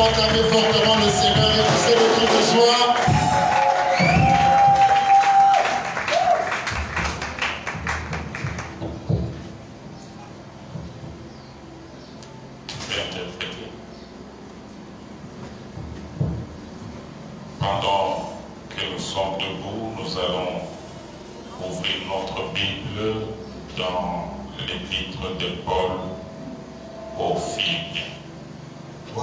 acclamer fortement le Seigneur et pousser le cri de joie. Pendant que nous sommes debout, nous allons ouvrir notre Bible dans l'épître de Paul aux Philippiens. Nous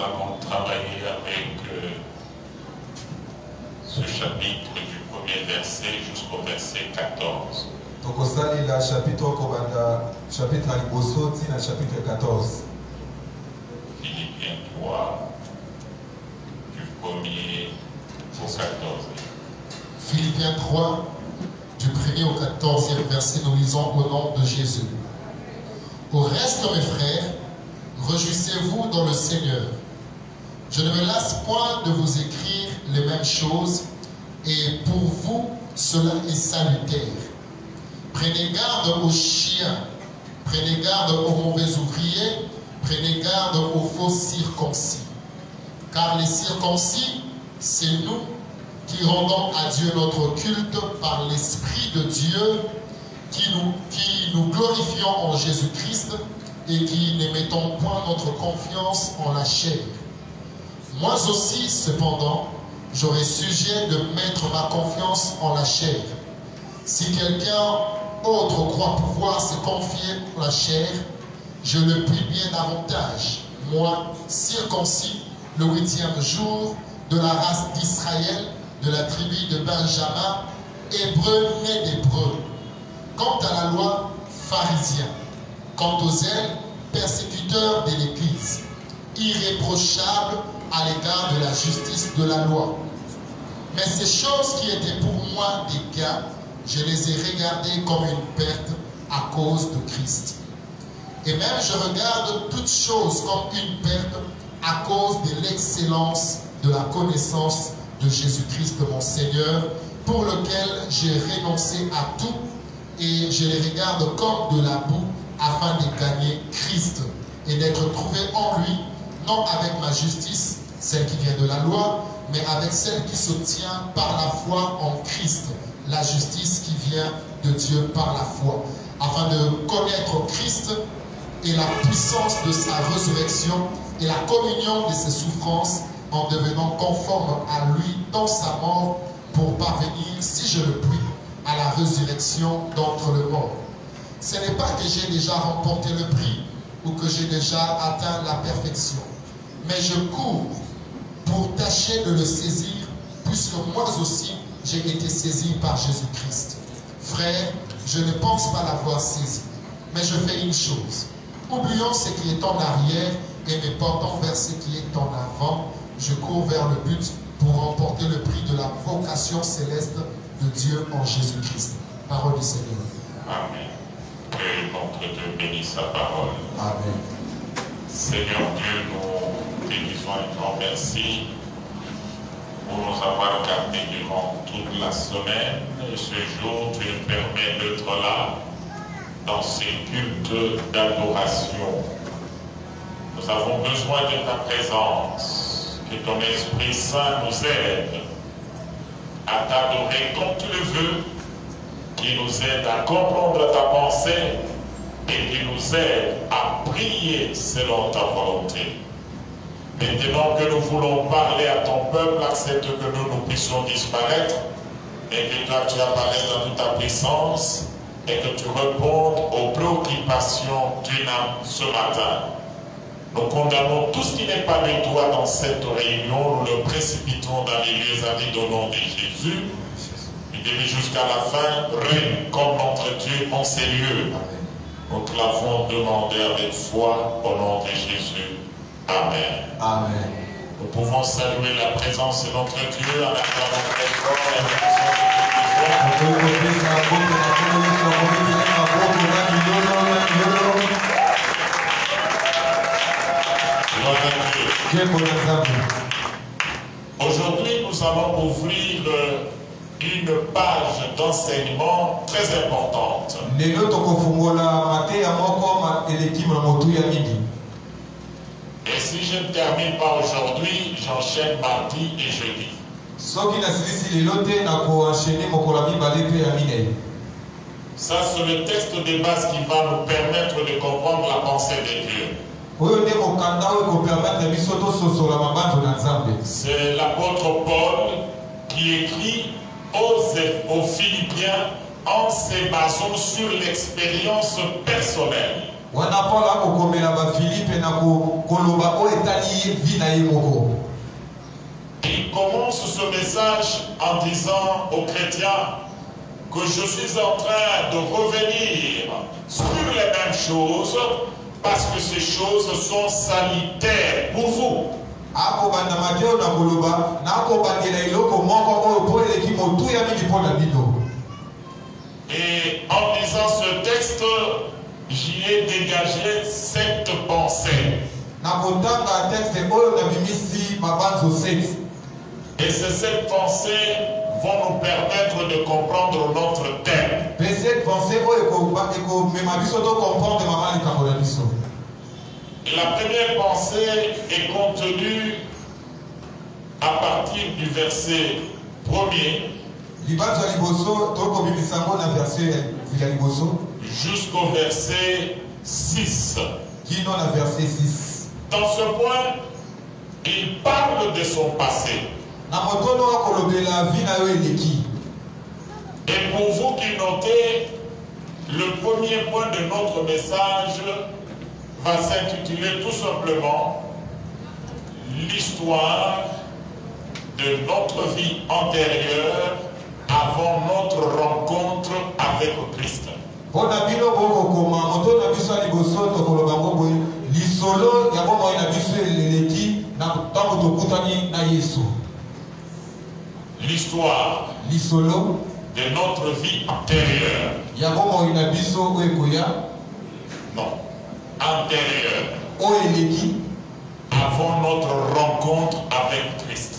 allons travailler avec ce chapitre du premier verset jusqu'au verset 14. Philippiens 3, du 1er au 14. Philippiens 3, du 1er au 14e verset, nous lisons au nom de Jésus. Au reste, mes frères, réjouissez-vous dans le Seigneur. Je ne me lasse point de vous écrire les mêmes choses, et pour vous, cela est salutaire. Prenez garde aux chiens, prenez garde aux mauvais ouvriers, prenez garde aux faux circoncis. Car les circoncis, c'est nous qui rendons à Dieu notre culte par l'Esprit de Dieu, qui nous glorifions en Jésus-Christ et qui ne mettons point notre confiance en la chair. Moi aussi, cependant, j'aurai sujet de mettre ma confiance en la chair. Si quelqu'un autre croit pouvoir se confier en la chair, je le prie bien davantage. Moi, circoncis, le 8e jour, de la race d'Israël, de la tribu de Benjamin, hébreu né d'hébreu. Quant à la loi, pharisien. Quant aux zèles, persécuteurs de l'Église. Irréprochable à l'égard de la justice de la loi. Mais ces choses qui étaient pour moi des gains, je les ai regardées comme une perte à cause de Christ. Et même je regarde toutes choses comme une perte à cause de l'excellence de la connaissance de Jésus-Christ, mon Seigneur, pour lequel j'ai renoncé à tout et je les regarde comme de la boue afin de gagner Christ et d'être trouvé en lui, non avec ma justice, celle qui vient de la loi, mais avec celle qui se tient par la foi en Christ, la justice qui vient de Dieu par la foi, afin de connaître Christ et la puissance de sa résurrection et la communion de ses souffrances en devenant conforme à lui dans sa mort pour parvenir, si je le puis, à la résurrection d'entre les morts. Ce n'est pas que j'ai déjà remporté le prix ou que j'ai déjà atteint la perfection, mais je cours pour tâcher de le saisir, puisque moi aussi j'ai été saisi par Jésus-Christ. Frère, je ne pense pas l'avoir saisi, mais je fais une chose. Oublions ce qui est en arrière et me portant vers ce qui est en avant. Je cours vers le but pour remporter le prix de la vocation céleste de Dieu en Jésus-Christ. Parole du Seigneur. Amen. Que notre Dieu bénisse sa parole. Amen. Seigneur Dieu, nous te disons un grand merci pour nous avoir gardés durant toute la semaine. Et ce jour, tu nous permets d'être là dans ces cultes d'adoration. Nous avons besoin de ta présence. Que ton Esprit Saint nous aide à t'adorer comme tu le veux, qui nous aide à comprendre ta pensée et qui nous aide à prier selon ta volonté. Maintenant que nous voulons parler à ton peuple, accepte que nous puissions disparaître et que toi tu apparaisses dans toute ta puissance et que tu répondes aux préoccupations d'une âme ce matin. Nous condamnons tout ce qui n'est pas de toi dans cette réunion, nous le précipitons dans les lieux arides au nom de Jésus. Et depuis jusqu'à la fin, règne comme notre Dieu en ces lieux. Nous te l'avons demandé avec foi au nom de Jésus. Amen. Amen. Nous pouvons saluer la présence de notre Dieu en acclamant très fort la bénédiction de Aujourd'hui, nous allons ouvrir une page d'enseignement très importante. Et si je ne termine pas aujourd'hui, j'enchaîne mardi et jeudi. Ça, c'est le texte de base qui va nous permettre de comprendre la pensée de Dieu. C'est l'apôtre Paul qui écrit aux Philippiens en se basant sur l'expérience personnelle. Il commence ce message en disant aux chrétiens que je suis en train de revenir sur les mêmes choses parce que ces choses sont salutaires pour vous. Et en lisant ce texte, j'y ai dégagé cette pensée. Et c'est cette pensée vont nous permettre de comprendre notre thème. La première pensée est contenue à partir du verset 1er jusqu'au verset 6. Dans ce point, il parle de son passé. Et pour vous qui notez, le premier point de notre message va s'intituler tout simplement l'histoire de notre vie antérieure avant notre rencontre avec Christ. L'histoire de notre vie antérieure. Non, antérieure. Avant notre rencontre avec Christ.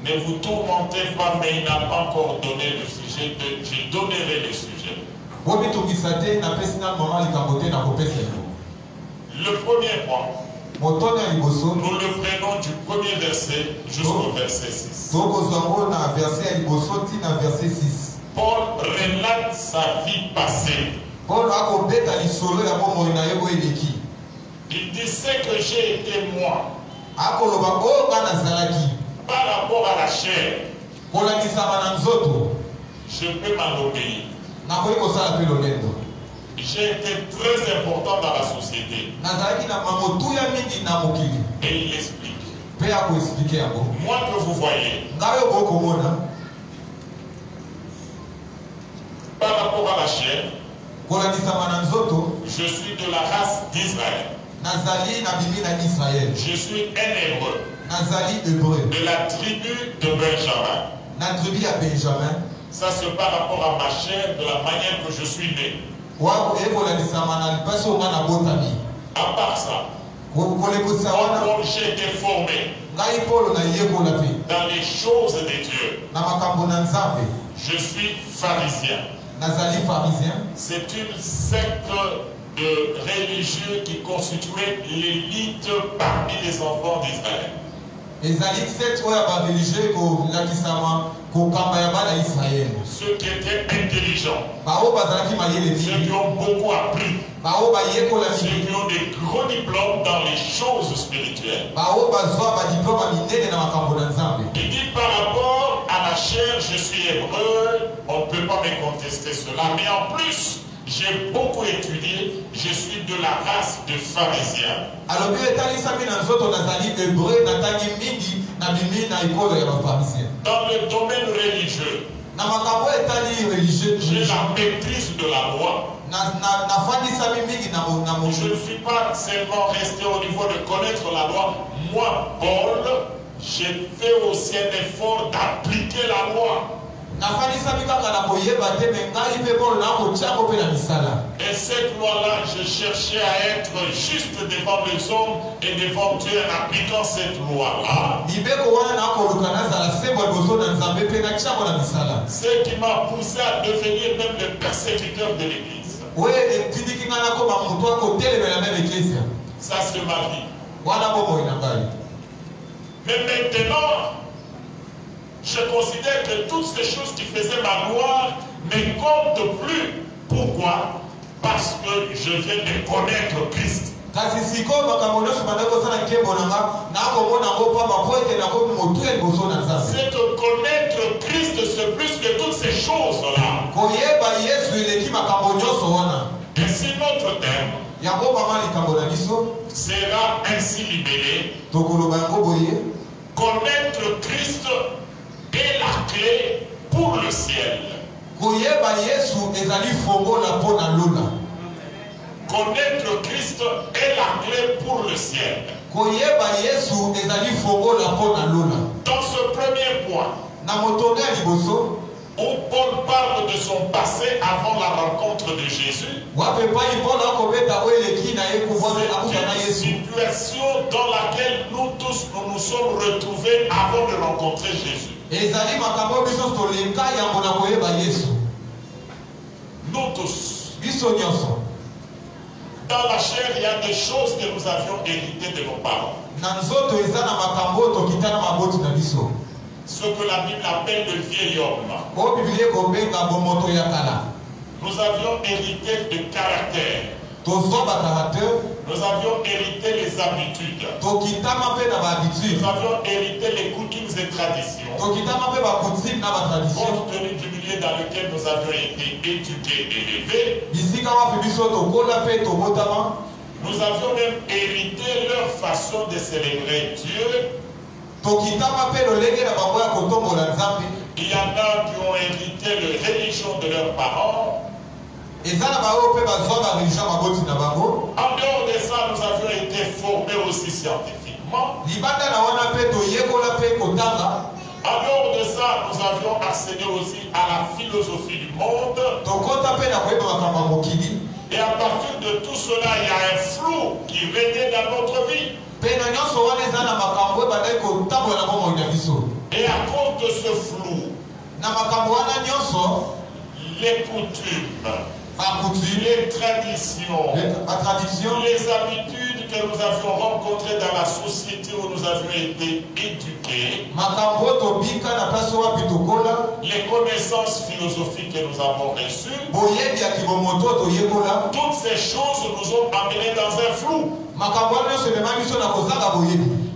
Ne vous tourmentez pas, mais il n'a pas encore donné le sujet. Je donnerai le sujet. Le premier point, nous le prenons du premier verset jusqu'au verset 6. Paul relate sa vie passée. Il dit ce que j'ai été moi. Par rapport à la chair, je peux m'en obéir. J'ai été très important dans la société. Et il explique. Moi que vous voyez, par rapport à la chair, je suis de la race d'Israël. Je suis un Hébreu. De la tribu de Benjamin. Ça c'est par rapport à ma chair, de la manière que je suis né. À part ça, quand j'ai été formé dans les choses de Dieu, je suis pharisien. C'est une secte de religieux qui constituait l'élite parmi les enfants d'Israël. Ceux qui étaient intelligents, ceux qui ont beaucoup appris, ceux qui ont des gros diplômes dans les choses spirituelles. Il dit par rapport à la chair, je suis hébreu, on ne peut pas me contester cela, mais en plus, j'ai beaucoup étudié, je suis de la race de pharisiens. Dans le domaine religieux, j'ai la maîtrise de la loi. Je ne suis pas seulement resté au niveau de connaître la loi. Moi, Paul, j'ai fait aussi un effort d'appliquer la loi. Et cette loi-là, je cherchais à être juste devant les hommes et devant Dieu en appliquant cette loi-là. Ce qui m'a poussé à devenir même le persécuteur de l'Église. Ça, c'est ma vie. Mais maintenant, je considère que toutes ces choses qui faisaient ma gloire ne comptent plus. Pourquoi? Parce que je viens de connaître Christ. C'est que connaître Christ, c'est plus que toutes ces choses-là. Et si notre thème sera ainsi libéré, connaître Christ est la clé pour le ciel. Connaître Christ est la clé pour le ciel. Dans ce premier point, où Paul parle de son passé avant la rencontre de Jésus, c'est une situation dans laquelle nous tous nous sommes retrouvés avant de rencontrer Jésus. Nous tous. Dans la chair, il y a des choses que nous avions héritées de nos parents. Ce que la Bible appelle le vieil homme. Nous avions hérité de caractère. Nous avions hérité les habitudes. Nous avions hérité les coutumes et traditions. Compte tenu du milieu dans lequel nous avions été éduqués et élevés, nous avions même hérité leur façon de célébrer Dieu. Il y en a qui ont hérité la religion de leurs parents. En dehors de ça, nous avions été formés aussi scientifiquement. En dehors de ça, nous avions accédé aussi à la philosophie du monde. Et à partir de tout cela, il y a un flou qui régnait dans notre vie. Et à cause de ce flou, les coutumes, les traditions, les habitudes que nous avions rencontrées dans la société où nous avions été éduqués, les connaissances philosophiques que nous avons reçues, toutes ces choses nous ont amenés dans un flou.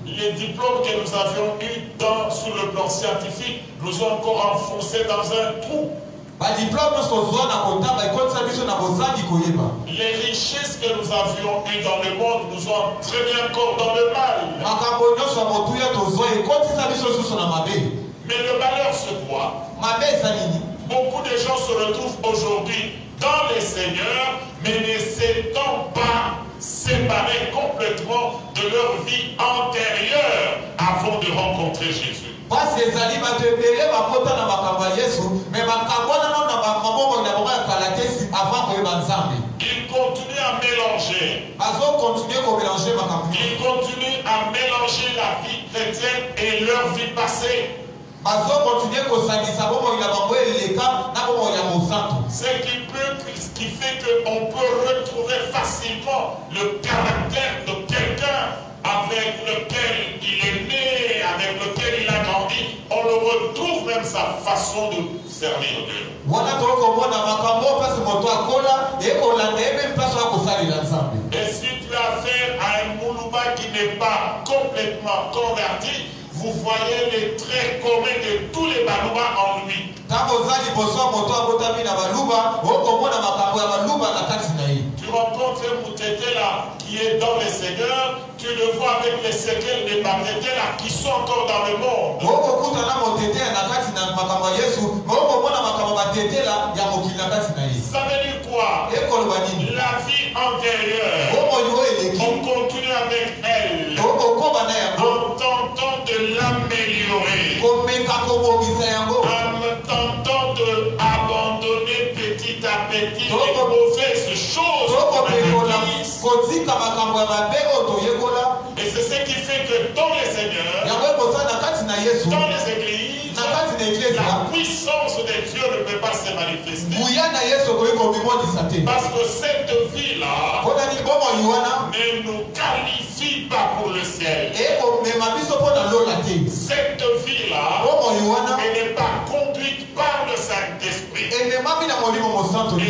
Les diplômes que nous avions eus sur le plan scientifique nous ont encore enfoncés dans un trou. Les richesses que nous avions eues dans le monde nous ont entraînés encore dans le mal. Mais le malheur se voit. Beaucoup de gens se retrouvent aujourd'hui dans les seigneurs, mais ne s'étant pas séparés complètement de leur vie antérieure avant de rencontrer Jésus. Ils continuent à mélanger. Ils continuent à mélanger la vie chrétienne et leur vie passée. Ce qui fait qu'on peut retrouver facilement le caractère de quelqu'un avec lequel il est né, avec lequel il a grandi. On le retrouve même sa façon de servir Dieu. Et si tu as affaire à un Moulouba qui n'est pas complètement converti, vous voyez les traits communs de tous les Balouba en lui. Tu rencontres un Moutété là qui est dans le Seigneur, tu le vois avec les séquelles des Batété là qui sont encore dans le monde. Ça veut dire quoi? La vie antérieure, on continue avec elle en tentant de l'améliorer, en tentant Et c'est ce qui fait que dans les seigneurs, dans les églises, la puissance de Dieu ne peut pas se manifester. Parce que cette vie-là ne nous qualifie pas pour le ciel. Cette vie-là, elle n'est pas conduite par le Saint-Esprit. Et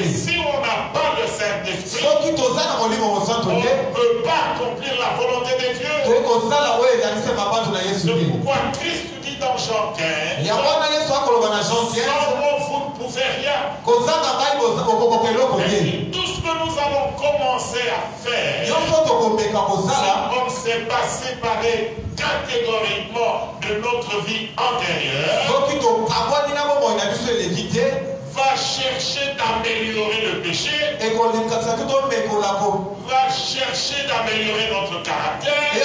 si on n'a pas le Saint-Esprit, on ne peut pas accomplir la volonté de Dieu. C'est pourquoi Christ dit dans Jean 15, sans moi vous ne pouvez rien. Et si tout ce que nous allons commencer à faire, si on ne s'est pas séparé catégoriquement de notre vie antérieure, va chercher d'améliorer le péché, va chercher d'améliorer notre caractère, et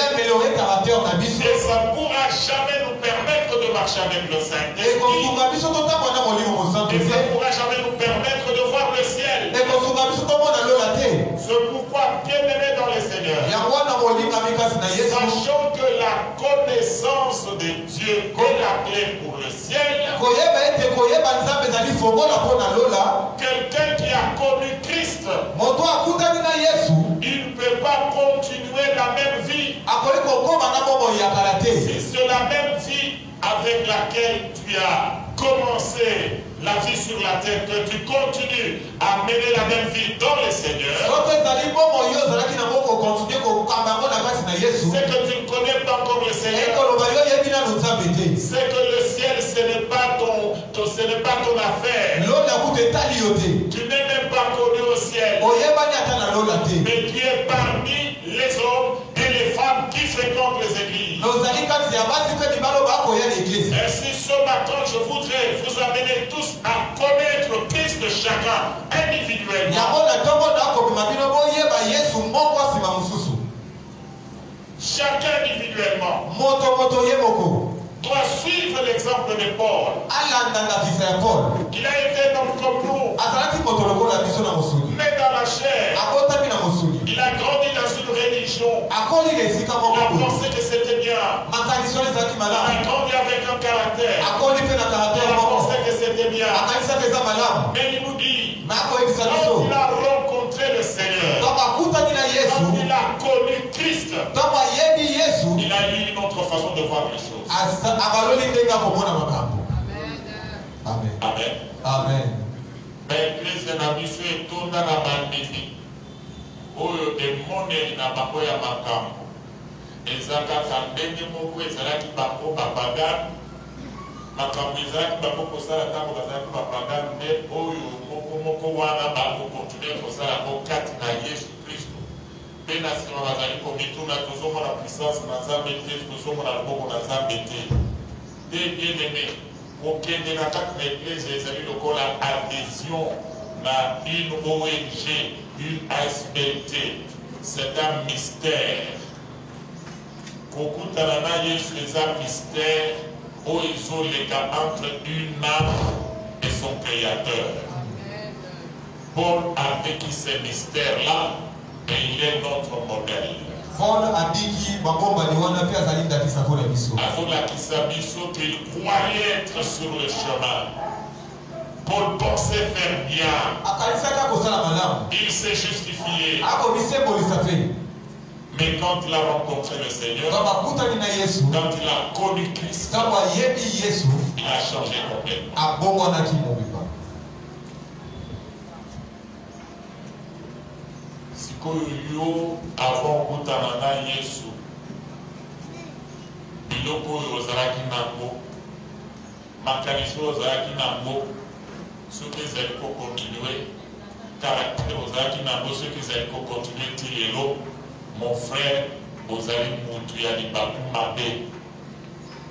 ça ne pourra jamais nous permettre de marcher avec le Saint-Esprit, et ça ne pourra jamais nous permettre de voir le ciel. C'est pourquoi, bien-aimés dans les Seigneurs, sachant que la connaissance de Dieu est la clé pour le ciel, quelqu'un qui a connu Christ, il ne peut pas continuer la même vie. Si c'est la même vie avec laquelle tu as commencé la vie sur la terre, que tu continues à mener la même vie dans les seigneurs, c'est que tu ne connais pas encore le Seigneur. C'est que le ciel, ce n'est pas ton affaire. Tu n'es même pas connu au ciel. Mais tu es parmi les hommes et les femmes qui fréquentent les églises. Ainsi, ce matin, je voudrais vous amener tous à connaître Christ de chacun individuellement. Chacun individuellement doit suivre l'exemple de Paul. Il a été un homme comme nous, mais dans la chair. Il a grandi dans une religion. Il a pensé que c'était bien. Il a grandi avec un caractère. Il a pensé que c'était bien. Mais il nous dit, quand il a rencontré le Seigneur, quand il a connu Christ, il a eu une autre façon de voir les choses. Amen. Amen. Amen. Mais l'église n'a pas su tourner dans la bandit. Oyo démoniaque na bako ya makambo. Ezaka kandenge moko ezalaki bako bapagan. Makambo ezalaki bako kosala tango bazalaki bapagan nde oyo moko wana bako continuer kosala ko kati na Yesu Kristo. Pe na sima bazali komituna tozomona puissance na Nzambe te, tozomona loboko na Nzambe te. De bien-aimé, okende na kati na église ezali lokola adhésion na une ONG, une ASBT. C'est un mystère. Kokutana na Yesu est un mystère où ils ont les gars entre une âme et son créateur. Paul a vécu ces mystères-là et il est notre modèle. Paul a dit qu'il qu'il croyait être sur le chemin. Paul pensait faire bien. Il s'est justifié. Mais quand il a rencontré le Seigneur, quand il a connu Christ, il a changé complètement. Sikoyo avant kutana na Yesu, biloko ozalaki nango, makaniso ozalaki nango, soki ezali kokontinue, caractère ozalaki nango, soki ezali kokontinue ti lelo, mon frère, ozali mutu ya libaku mabe,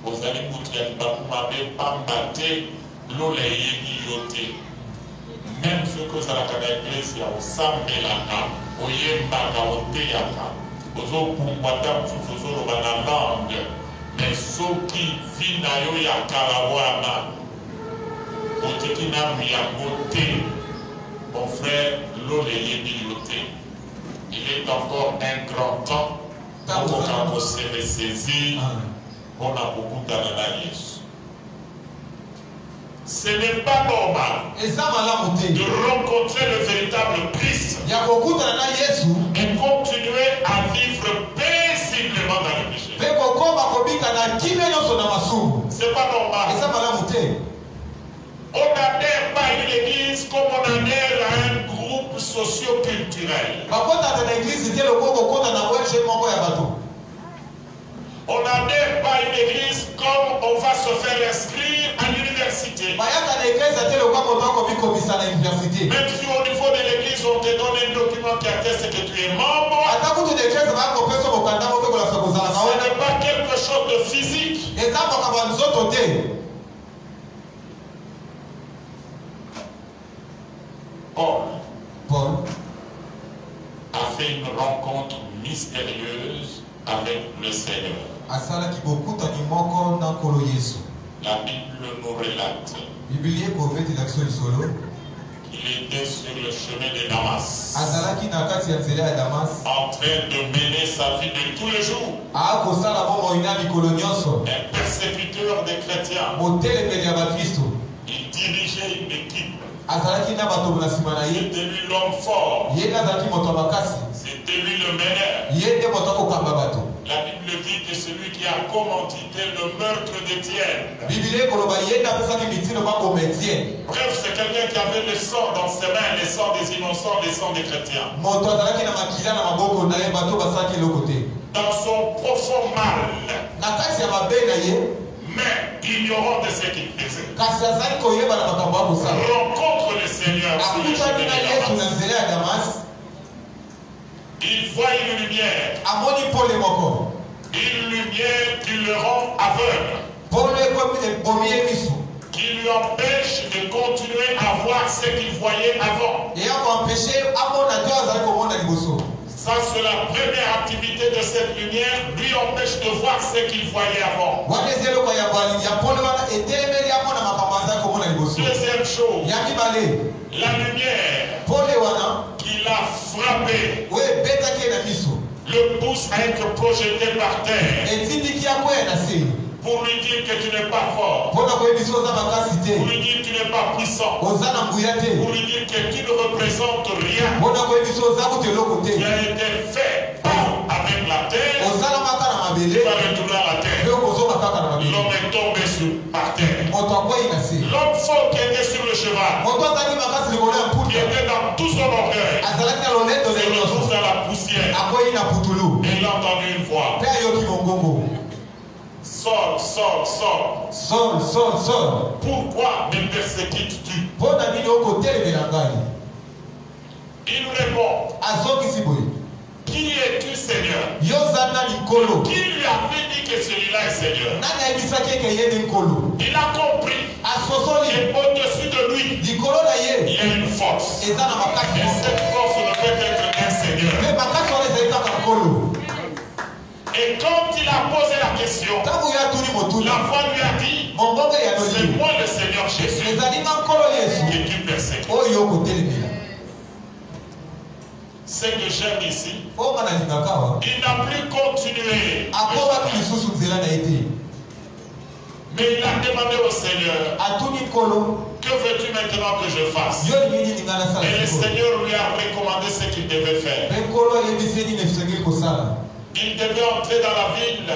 ozali mutu ya libaku mabe, pamba te, lola eyebi yo te. Même ce que ça a été l'église, au sambelaka, au yembaka, au teyaka, aux okumbata, aux la langue, mais ceux qui vivent na yo ya kalawana, au tekina miyamote, mon frère, l'ole yebi yote. Il est encore un grand temps pour qu'on se ressaisit. On a beaucoup d'analyse. Ce n'est pas normal de rencontrer le véritable Christ et continuer à vivre paisiblement dans le péché. C'est pas normal. On n'adhère pas à une église comme on adhère à un groupe socio-culturel. On n'adhère pas à une église comme on va se faire inscrire à l'université. Même si au niveau de l'église on te donne un document qui atteste que tu es membre, ce n'est pas quelque chose de physique. Paul a fait une rencontre mystérieuse avec le Seigneur. La Bible nous relate qu'il était sur le chemin de Damas, en train de mener sa vie de tous les jours. Un persécuteur des chrétiens. Il dirigeait une équipe. C'était lui l'homme fort. C'était lui le meneur. La Bible dit que celui qui a commandité le meurtre d'Étienne. Bref, c'est quelqu'un qui avait le sang dans ses mains, le sang des innocents, le sang des chrétiens. Dans son profond mal, mais ignorant de ce qu'il faisait, rencontre le Seigneur sur le chemin de Damas. Il voit une lumière. Une lumière qui le rend aveugle, qui lui empêche de continuer à voir ce qu'il voyait avant. Ça, c'est la première activité de cette lumière, lui empêche de voir ce qu'il voyait avant. Deuxième chose, la lumière qui l'a frappé le pousse à être projeté par terre. Pour lui dire que tu n'es pas fort. Pour lui dire que tu n'es pas puissant. Pour lui dire que tu ne représentes rien. Tu as été fait avec la terre. Tu vas retourner à la terre. L'homme est tombé par terre. L'homme fort qui était sur le cheval, qui était dans tout son orgueil, se retrouve dans la poussière. Et il a entendu une voix. Saul, Saul, Saul. Saul, Saul, Saul. Pourquoi me persécutes-tu? Il nous répond. Qui es-tu, Seigneur? Qui lui avait dit que celui-là est Seigneur? Il a compris qu'au-dessus de lui, il y a une force. Et cette force ne peut être un Seigneur. Et quand il a posé la question, la voix lui a dit, c'est moi le Seigneur Jésus que tu persécutes. Ce que j'aime ici, il n'a plus continué. Mais il a demandé au Seigneur, que veux-tu maintenant que je fasse? Et le Seigneur lui a recommandé ce qu'il devait faire. Il devait entrer dans la ville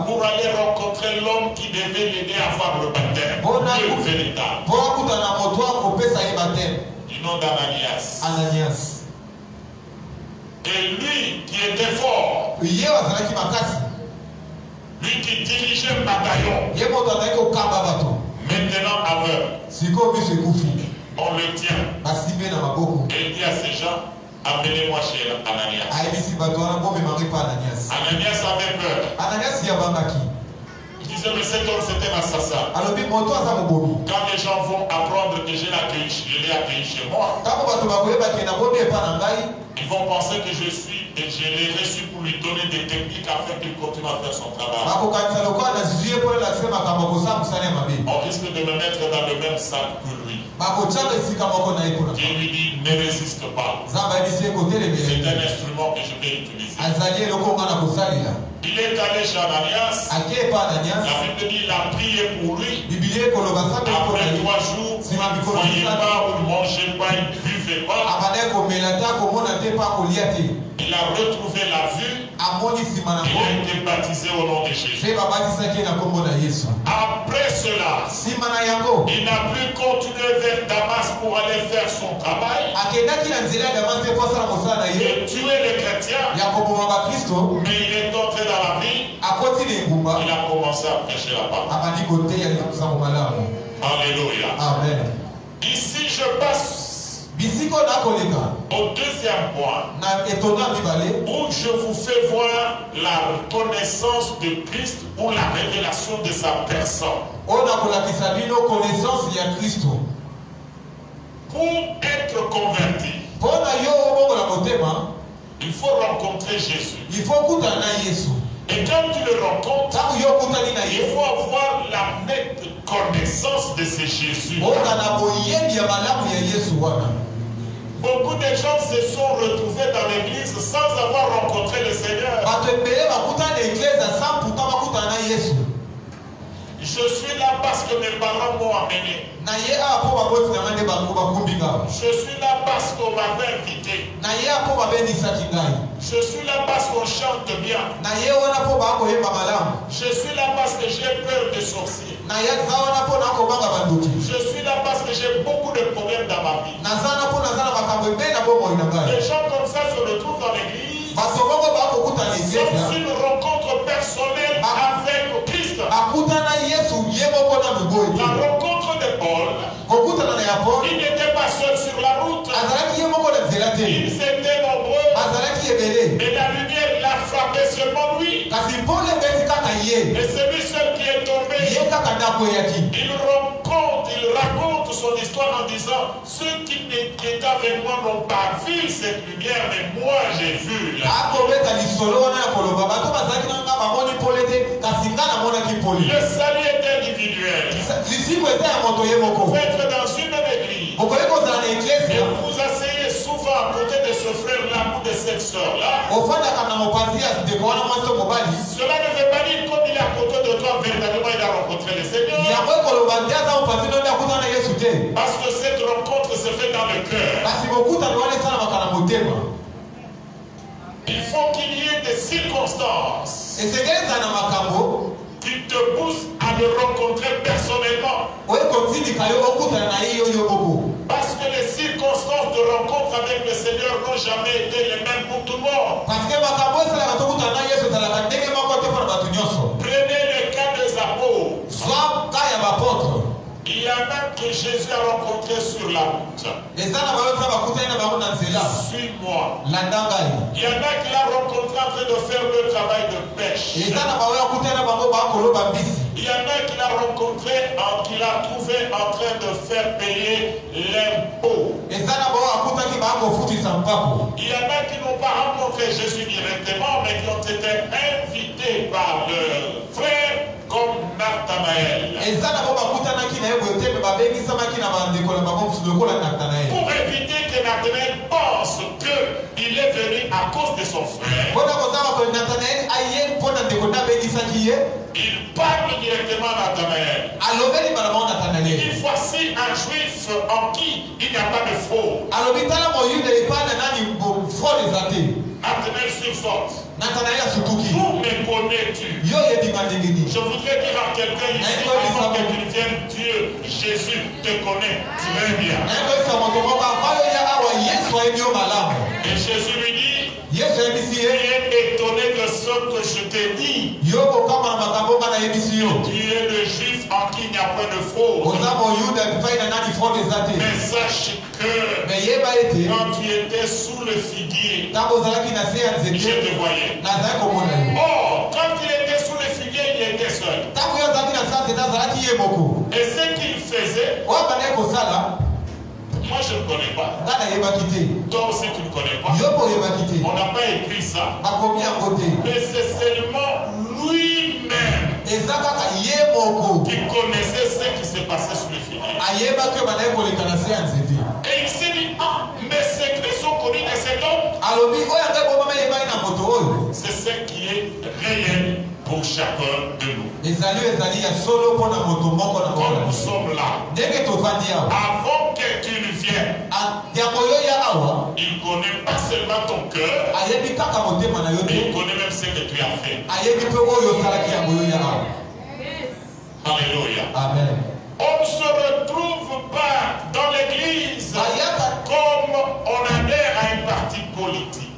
pour aller rencontrer l'homme qui devait l'aider à avoir le baptême. Le véritable. Du nom d'Ananias. Et lui qui était fort, lui qui dirigeait un bataillon, maintenant aveugle, on le tient. Et il dit à ces gens, amenez-moi chez Ananias. Ananias avait peur. Il disait, mais cet homme c'était un assassin. Quand les gens vont apprendre que je l'ai accueilli chez moi, ils vont penser que je l'ai reçu pour lui donner des techniques afin qu'il continue à faire son travail. Or, il risque de me mettre dans le même sac que lui. Dieu lui dit, ne résiste pas. C'est un instrument que je vais utiliser. Il est allé chez Ananias. La Bible dit, il a prié pour lui. Après 3 jours, il ne voyait pas, il ne mangeait pas, il ne buvait pas. Il a retrouvé la vue. Il a été baptisé au nom de Jésus. Après cela, il n'a plus continué vers Damas pour aller faire son travail et tuer les chrétiens. Mais il est entré dans la vie. Il a commencé à prêcher la parole. Alléluia. Amen. Ici, je passe au deuxième point où je vous fais voir la connaissance de Christ ou la révélation de sa personne. Pour être converti, il faut rencontrer Jésus. Et quand tu le rencontres, il faut avoir la nette connaissance de ce Jésus. Beaucoup de gens se sont retrouvés dans l'église sans avoir rencontré le Seigneur. Je suis là parce que mes parents m'ont amené. Je suis là parce qu'on m'avait invité. Je suis là parce qu'on chante bien. Je suis là parce que j'ai peur des sorciers. Je suis là parce que j'ai beaucoup de problèmes dans ma vie. Les gens comme ça se retrouvent dans l'église sans une rencontre personnelle avec Christ. La rencontre de Paul, il n'était pas seul sur la route. Ils étaient nombreux. Mais la lumière l'a frappé seulement lui. Et c'est lui seul qui est tombé. Il raconte son histoire en disant, ceux qui étaient avec moi n'ont pas vu cette lumière, mais moi j'ai vu. Le salut est individuel. Vous êtes dans une même église. Et vous vous asseyez souvent à côté de ce frère-là ou de cette sœur-là. Cela ne veut pas dire comme il est à côté de toi, véritablement il a rencontré le Seigneur. Parce que cette rencontre se fait dans le cœur. Il faut qu'il y ait des circonstances qui te poussent à le rencontrer personnellement. Parce que les circonstances de rencontre avec le Seigneur n'ont jamais été les mêmes pour tout le monde. Prenez le cas des apôtres. Il y en a que Jésus a rencontré sur la route. Suis-moi. Il y en a qui l'a rencontré en train de faire le travail de pêche. Il y en a qui l'a rencontré, qui l'a trouvé en train de faire payer l'impôt. Il y en a qui n'ont pas rencontré Jésus directement, mais qui ont été invités par leurs frères comme Nathanaël. Pour éviter que Nathanaël pense qu'il est venu à cause de son frère, il parle directement à Nathanaël. Il dit, voici un juif en qui il n'y a pas de faux. Nathanaël sursaute. Où me connais-tu? Je voudrais dire à quelqu'un ici, avant que tu viennes, Dieu, Jésus te connaît très bien. Et Jésus lui dit, tu es étonné de ce que je t'ai dit. Tu es le juif en qui il n'y a pas de faux. Mais sache que quand tu étais sous le figuier, je te voyais. Oh, quand il était sous le figuier, il était seul. Et ce qu'il faisait, moi je ne connais pas. Toi aussi tu ne connais pas. On n'a pas écrit ça. Mais c'est seulement lui-même qui connaissait ce qui se Et il s'est dit, ah, mes secrets sont connus de cet homme. C'est ce qui est réel pour chacun de nous. Quand nous sommes là, avant que tu ne viennes, il connaît pas seulement ton cœur, mais il connaît même ce que tu as fait. Alléluia. Amen. On ne se retrouve pas dans l'église comme on adhère à une partie politique.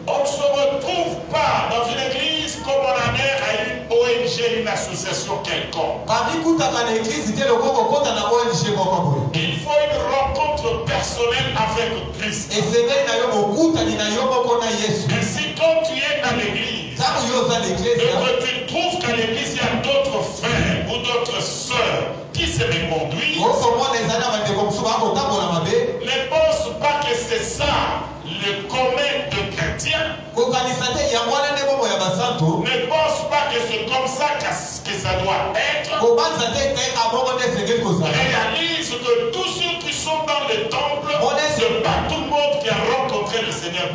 On ne se retrouve pas dans une église comme on adhère à une ONG, une association quelconque. Il faut une rencontre personnelle avec Christ. Ainsi, quand tu es dans l'église, et que tu trouves qu'à l'église il y a d'autres frères ou d'autres sœurs qui se méconduisent, ne pense pas que c'est ça le commun de chrétiens. Ne pense pas que c'est comme ça que ça doit être. Réalise que tous ceux qui sont dans le temple, c'est pas tout le monde qui a rencontré le Seigneur.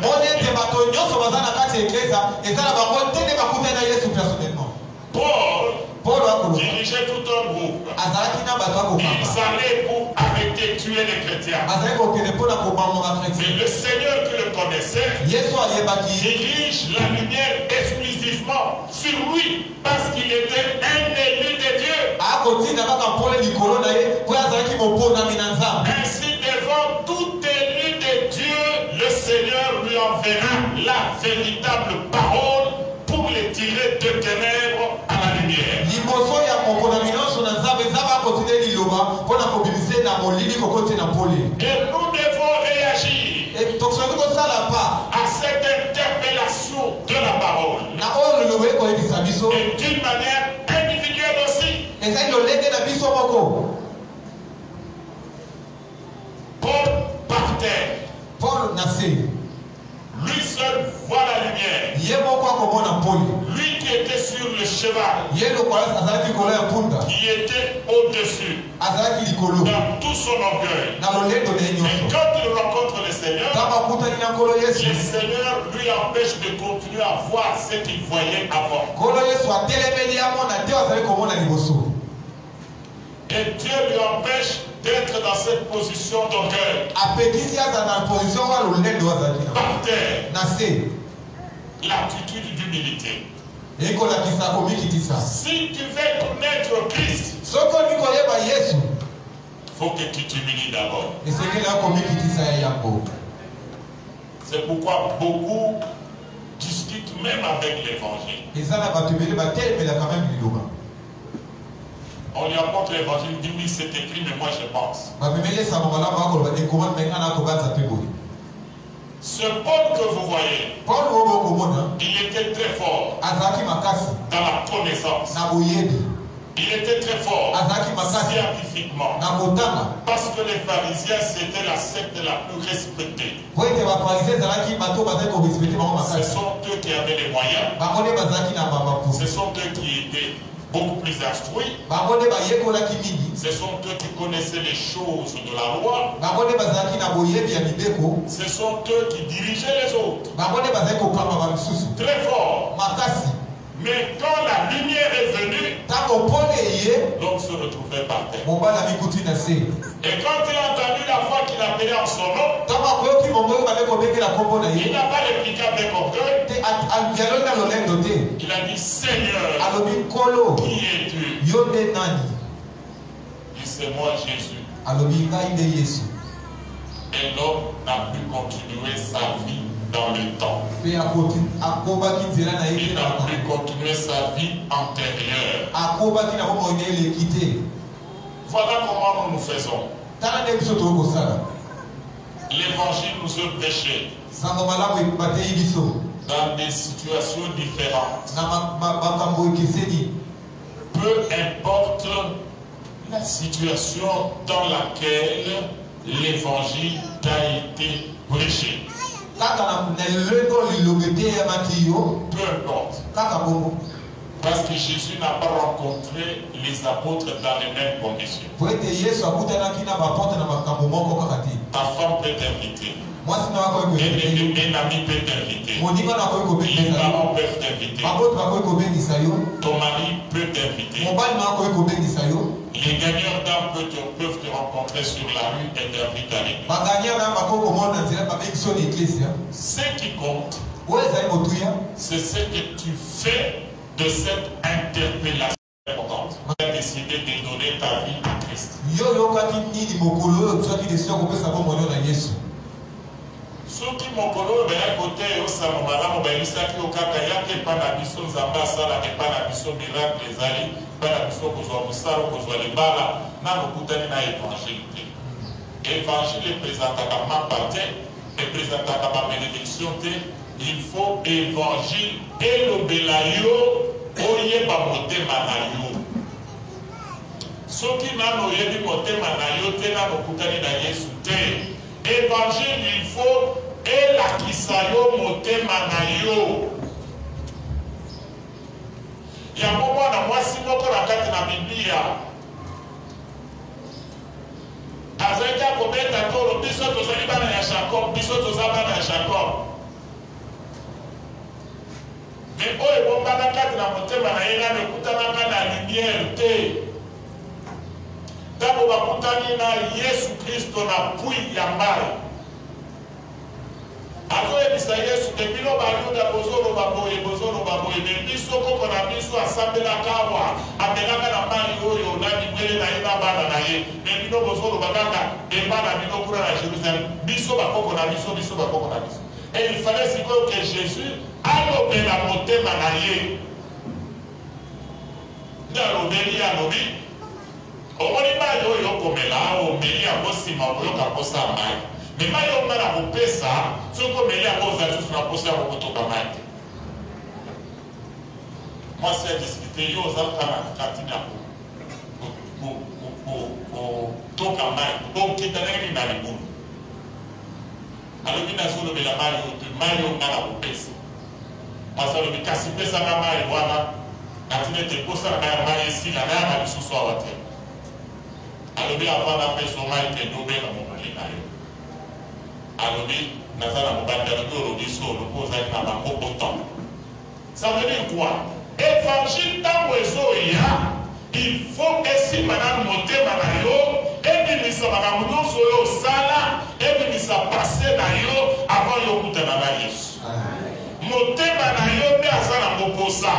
Paul dirigeait tout un groupe. Ils allaient pour arrêter, tuer les chrétiens. Mais le Seigneur qui le connaissait dirige la lumière exclusivement sur lui parce qu'il était un élu de Dieu. Ainsi, devant tout élu de Dieu, le Seigneur lui enverra la véritable parole pour les tirer de ténèbres à la lumière. Et nous devons réagir à cette interpellation de la parole. Et d'une manière individuelle aussi. Paul partait. Lui seul voit la lumière. Lui qui était sur le cheval, qui était au-dessus, dans tout son orgueil. Et quand il rencontre le Seigneur, le Seigneur lui empêche de continuer à voir ce qu'il voyait avant. Et Dieu lui empêche d'être dans cette position d'orgueil. Par terre, l'attitude d'humilité. Si tu veux connaître Christ, il faut que tu t'humilies d'abord. C'est pourquoi beaucoup discutent même avec l'évangile. On lui apporte l'évangile, il dit oui c'est écrit mais moi je pense. Ce Paul que vous voyez, il était très fort dans la connaissance. Il était très fort scientifiquement. Parce que les pharisiens c'était la secte la plus respectée. Ce sont eux qui avaient les moyens. Ce sont eux qui étaient beaucoup plus instruits. Ce sont eux qui connaissaient les choses de la loi. Ce sont eux qui dirigeaient les autres. Très fort. Mais quand la lumière est venue, l'homme se retrouvait par terre. Et quand il a entendu la voix qu'il appelait en son nom, il n'a pas répliqué avec orgueil. Il a dit Seigneur, qui es-tu? Il dit c'est moi Jésus. Et l'homme n'a plus continué sa vie dans le temps. Il n'a plus continué sa vie antérieure. Voilà comment nous faisons. L'évangile nous est prêché dans des situations différentes. Peu importe la situation dans laquelle l'évangile a été prêché. Peu importe. Parce que Jésus n'a pas rencontré les apôtres dans les mêmes conditions. Ta femme peut t'inviter. Un ami peut t'inviter. Les parents peuvent t'inviter. Ton mari peut t'inviter. Les gagnants d'âme peuvent te rencontrer sur la rue et t'inviter à l'église. Ce qui compte, c'est ce que tu fais de cette interpellation importante. Tu as décidé de donner ta vie à Christ. Soki mokolo baya côté au samomala mobaisaki okaka yake pana biso nzamba sala ke pana biso miracle ezali pana biso kozwa musaro kozwa libala na lokutani na évangile. Évangile présentaka mapate et présentaka ma bénédiction te. Il faut évangile elobela yo oyeba motema na yo. Soki nano yebi motema na yo te na lokutani na Yesu te. Évangile il faut elakisa yo motema na yo. Yango mwana mwasi moko na kati na Biblia azalaki akobeta tolo biso tozali bana ya Jacob, biso toza bana ya Jacob. Mais oyo ebombana kati na motema na ye nano ekutanaka na lumière te. Ntango bakutani na Yesu Kristo na pui ya mai azoyebisa Yesu ebilo bayuda bozoloba boye me biso koko na biso asambelaka awa amelaka na mai oyo na libwele na ye na bana na ye me bino bozoloba kaka eba na bino kuna na Jérusalem biso bakoko na biso bakoko na biso. Et il fallait sikoyo que Jésus alobela motema na ye nde alobeli alobi omoni mai oyo okomela omeli yango nsima okoyoka posa ya mai. Mais mai oyo nga na kopesa soki omeli yango ozali susu na posa ya kokotoka mai te. Mwasi ya diskite yo ozalaka na kantine ya kotoka mai okita ndenge nini na libulu alobi nazolobela mai oyo te mai oyo nga na kopesa. Mwasi alobi kasi pesanga mai wana natina ete posa na ya mai esila naya na lisusu awa te. Alobi avant na peso mai te ndobela mobali na yo. Alobi nazala mobali alobi olobi so olobi ozali na bango autant. Ça veut dire quoi? Évangile ntango ezoya il faut esima na motema na yo ebimisa makambo nyonso oyo osala ebimisa pase na yo avant yo okutana na Yesu. Motema na yo nde aza na moposa.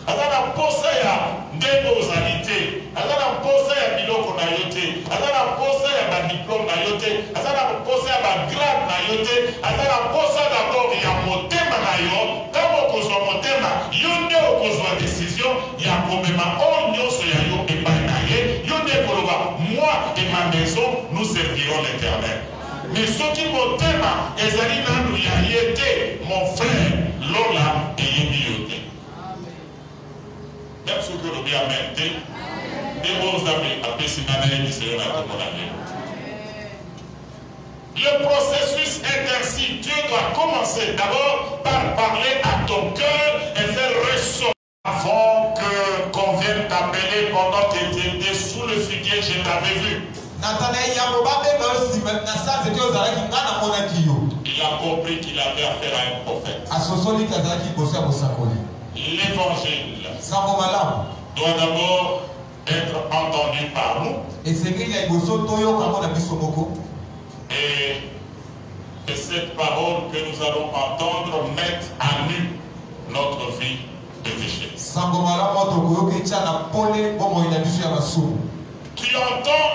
Aza na posa ya ndenge ozali te, aza na posa ya biloko na yo te, aza na posa ya badiplome na yo te, aza na posa ya bagrade na yo te, aza na posa d'abord ya motema na yo. Ntango okozwa motema yo nde okozwa décision ya komema oyo nyonso ya yo epai na ye. Yo nde koloba moi et ma maison nous servirons l'Éternel. Mais soki motema ezali nanu ya ye te mon frère lola eyebi yo te. Même ce que le bien mette, des bons amis à Pessimane qui seront à tout mon ami. Le processus intercide, Dieu doit commencer d'abord par parler à ton cœur et faire ressortir. Avant qu'on vienne t'appeler pendant que tu étais sous le figuier, je t'avais vu. Il a compris qu'il avait affaire à un prophète. L'évangile doit d'abord être entendu par nous. Et cette parole que nous allons entendre met à nu notre vie de péché. Tu entends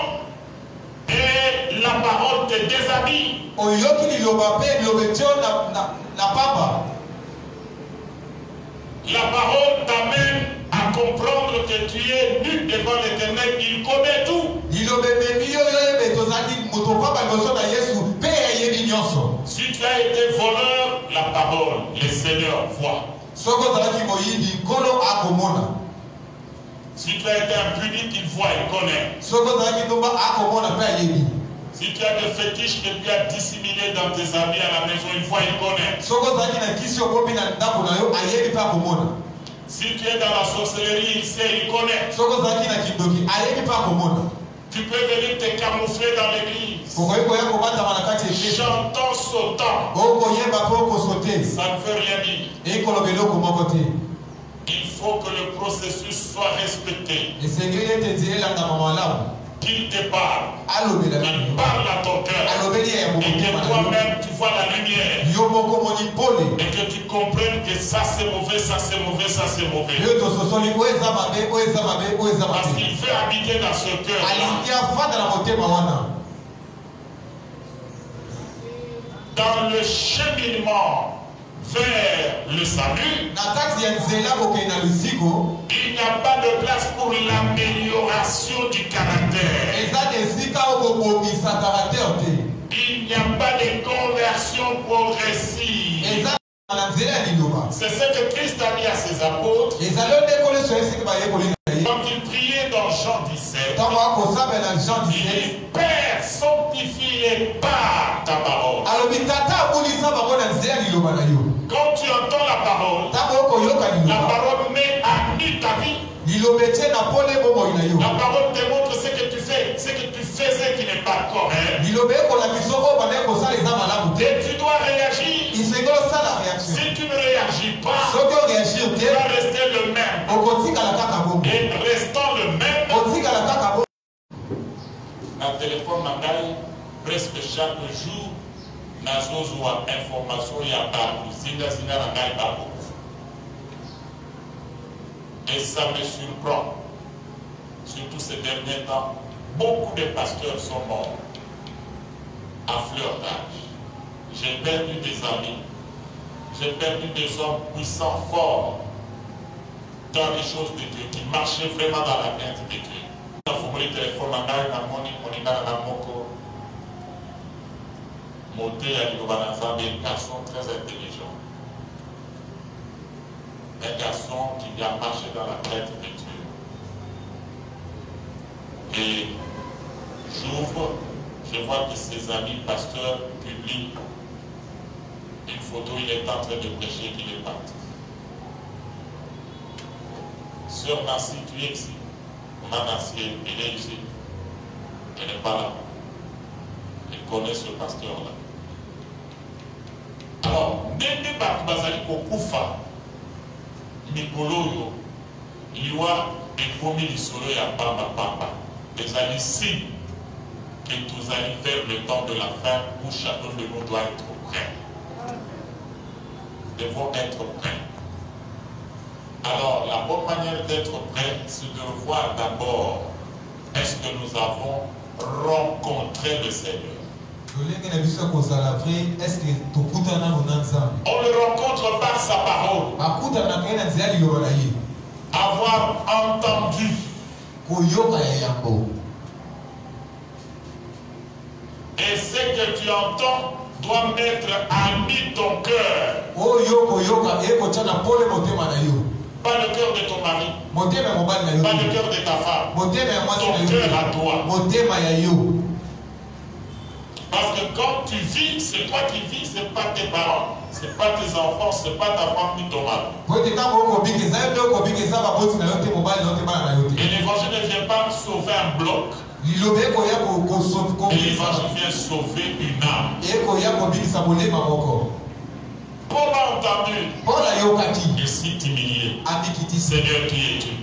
et la parole te déshabille. La parole t'amène à comprendre que tu es nu devant l'Éternel, il connaît tout. Si tu as été voleur, la parole, le Seigneur voit. Si tu as été impudique, il voit, il connaît. Si tu as des fétiches que tu as dissimulés dans tes habits à la maison, il voit, il connaît. Si tu es dans la sorcellerie, il sait, il connaît. Tu peux venir te camoufler dans l'église. Chantant, sautant. Ça ne veut rien dire. Il faut que le processus soit respecté. Qu'il te parle. Il parle à ton cœur. Et que toi-même tu vois la lumière. Et que tu comprennes que ça c'est mauvais, ça c'est mauvais, ça c'est mauvais. Parce qu'il veut habiter dans ce cœur. Dans le cheminement vers le salut, il n'y a pas de place pour l'amélioration du caractère. Il n'y a pas de conversion progressive. C'est ce que Christ a dit à ses apôtres. Quand il priait dans Jean 17, il dit, Père, sanctifie par ta parole. Quand tu entends la parole met à nu ta vie. La parole te montre ce que tu fais, ce que tu faisais qui n'est pas correct. Et tu dois réagir. Si tu ne réagis pas, tu vas rester le même. Et restant le même, un téléphone m'appelle presque chaque jour. Nazozoa information il y a partout. Et ça me surprend. Surtout ces derniers temps, beaucoup de pasteurs sont morts à fleur d'âge. J'ai perdu des amis. J'ai perdu des hommes puissants, forts dans les choses de Dieu, qui marchaient vraiment dans la crainte de Dieu. Monté à l'Ilobanazam est un garçon très intelligent. Un garçon qui vient marcher dans la tête de Dieu. Et j'ouvre, je vois que ses amis pasteurs publient une photo, il est en train de prêcher qu'il est parti. Sœur Nancy, tu es ici. Ma Nancy, elle est ici. Elle n'est pas là. Elle connaît ce pasteur-là. Alors, dès que Bazali Kokufa, Mikoloyo, il y a des commis du solo et à Pamba. Les amis signent que nous allons faire le temps de la fin où chacun de nous doit être prêt. Nous devons être prêts. Alors, la bonne manière d'être prêt, c'est de voir d'abord, est-ce que nous avons rencontré le Seigneur? On le rencontre par sa parole. Avoir entendu. Et ce que tu entends doit mettre à nu ton cœur. Pas le cœur de ton mari. Pas le cœur de ta femme. Ton cœur à toi. Parce que quand tu vis, c'est toi qui vis, ce n'est pas tes parents, ce n'est pas tes enfants, ce n'est pas ta femme ni ton mari. Et l'évangile ne vient pas sauver un bloc. Et l'évangile vient sauver une âme. Paul a entendu. Il s'est humilié. Seigneur, qui es-tu?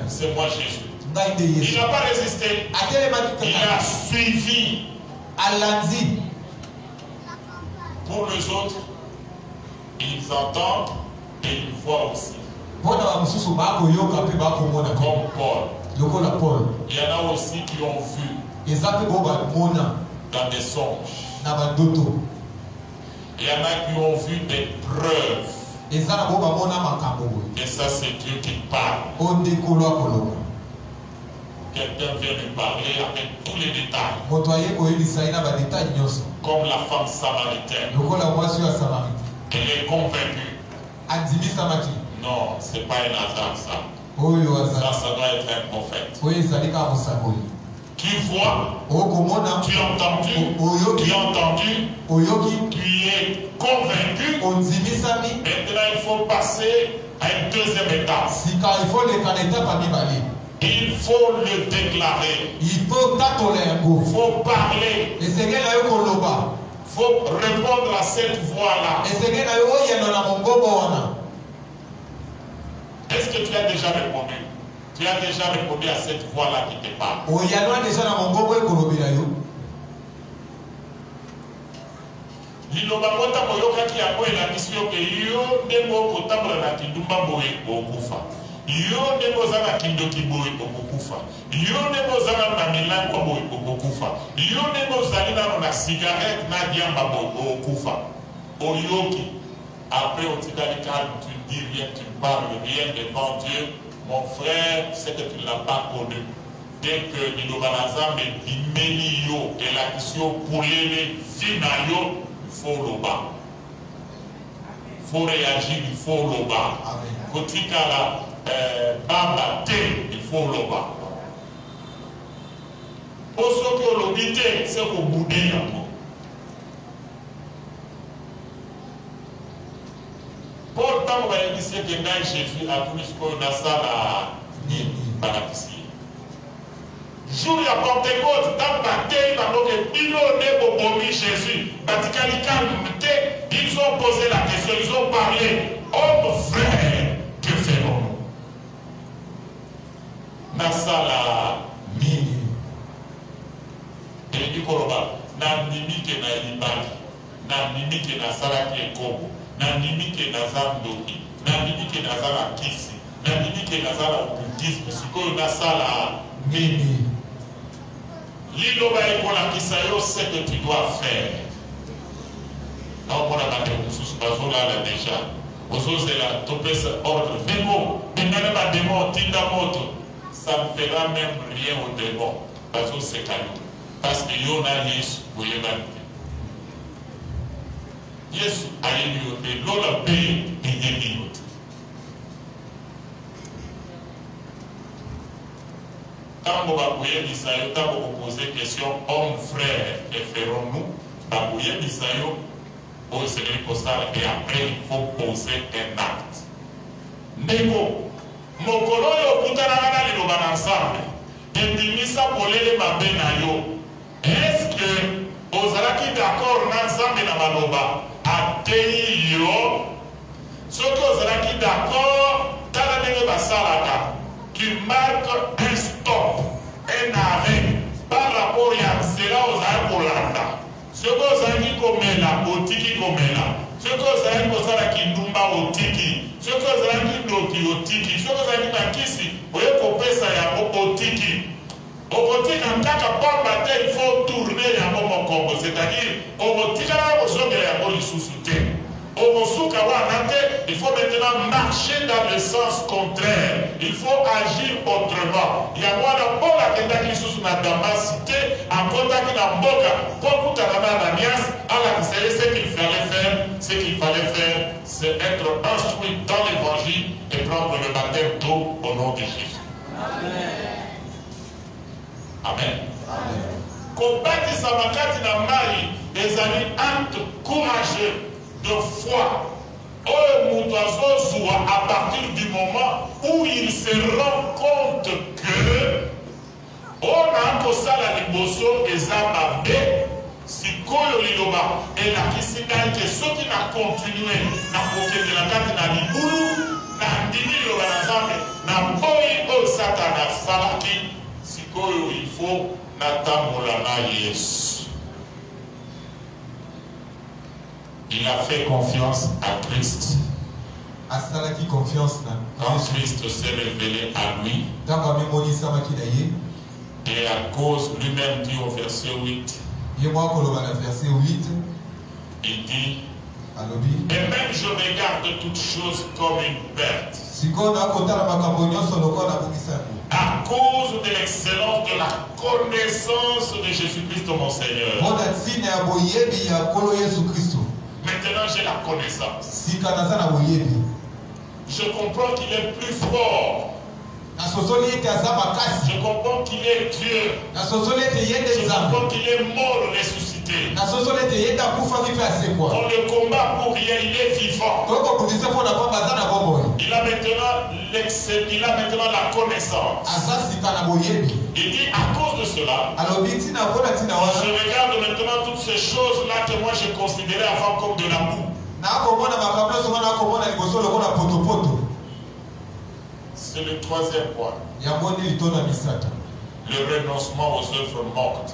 C'est moi Jésus. Il n'a pas résisté. Il a suivi. Pour les autres, ils entendent et ils voient aussi. Comme Paul. Il y en a aussi qui ont vu dans des songes. Il y en a qui ont vu des preuves. Et ça, c'est Dieu qui parle. Quelqu'un vient lui parler avec tous les détails. Comme la femme samaritaine. Elle est convaincue. Non, ce n'est pas un hasard ça. Ça doit être un prophète. Tu vois, tu as entendu, tu es convaincu. Maintenant, il faut passer à une deuxième étape. Il faut le déclarer. Il faut parler. Il faut répondre à cette voix-là. Est-ce que tu as déjà répondu? Tu as déjà répondu à cette voix-là qui te parle. Liloba kota moyoka ki yango elakisi yo ke yo ndenge okotambola na kindumba boye okufa. Yo ndenge oza na kindoki boye okokufa. Yo ndenge oza na milango boye okokufa. Yo ndenge ozali nano na cigarette na diamba boye okufa. Oyoki. Après otikali calme, tu ne dis rien, tu ne parles rien devant Dieu. Mon frère, c'est que tu ne l'as pas connu. Dès que Liloba Nazambe imeli yo elakisi yo polele fina yo, il faut le bas. Il faut réagir, il faut le bas. Kotikala baba te, il faut le bas. Pour ce que le bite, c'est au bout de yango. Pourtant, on va dire que dans Jésus a plus qu'on a ça là, Balakisi. Jour ya Pentecôte, dans la terre, ils ont dit Jésus. Ils ont posé la question, ils ont parlé. Homme frère, que ferons-nous? Nasala mini. Et du Koroba, n'a mimique na libali, n'a mimique na salaki et kobo, n'a mimique na zamdoki, n'a mimique na zala kisi, n'a mimique na zala occultisme, ce qu'on a sala mini. Liloba ekola kisayo, c'est que tu dois faire. Non, on a battu sous bazola là déjà. Aux la topé ce ordre. Démon, maintenant ma démon, tinda moto. Ça ne fera même rien au démon. Bazo c'est cadeau. Parce que yon a Yesu, vous y avez. Yesu a eu l'ola paye et yémi. Quand on va poser Misayo, quand on va poser question, homme, frère, et ferons-nous, on va poser Misayo, au Seigneur Postal, et après il faut poser un acte. Nego, Mokolo yo kutarana li loba ensemble, et dimisa polele mabena yo. Est-ce que ozalaki d'accord ensemble na maloba, atei yo, ce que ozalaki d'accord, tala nenge basalaka. Qui marque un stop, un arrêt par rapport à cela aux Arcolanda. Ce que vous avez comme là, au tiki comme là. Ce que vous avez posé à Kindumba au tiki. Ce que vous avez dit au tiki. Ce que vous avez dit à Kisi. Vous voyez qu'on peut ça au tiki. Au tiki, en tant que bombe, il faut tourner à mon combo. C'est-à-dire, au tiki, là, vous avez un sous-souté. Il faut maintenant marcher dans le sens contraire. Il faut agir autrement. Il y a moi dans Bola qui est sous la Damasité, en contact avec la Boka, pour la Nias, alors ce qu'il fallait faire, c'est être instruit dans l'évangile et prendre le baptême d'eau au nom de Jésus. Amen. Combattre sa makati na mai, des amis actes courageux de foi. À partir du moment où il se rend compte que on a un sala liboso et zamabe, si koyo liloba et la kisika que ceux qui n'a continué n'a pas de la carte n'a libulu n'a dimi liloba na zambe n'a boy au satana salaki si koyo il faut n'atambola na Yesu. Il a fait confiance à Christ. Quand Christ s'est révélé à lui, et à cause lui-même dit au verset 8, il dit, et même je regarde toutes choses comme une perte. À cause de l'excellence de la connaissance de Jésus-Christ mon Seigneur. Maintenant j'ai la connaissance. Je comprends qu'il est plus fort Je comprends qu'il est Dieu. Je comprends qu'il est mort ressuscité. On le combat pour rien, il est vivant. Il a maintenant la connaissance. Il dit à cause de cela, je regarde maintenant toutes ces choses-là que moi je considérais avant comme de la boue. C'est le troisième point. Le renoncement aux œuvres mortes.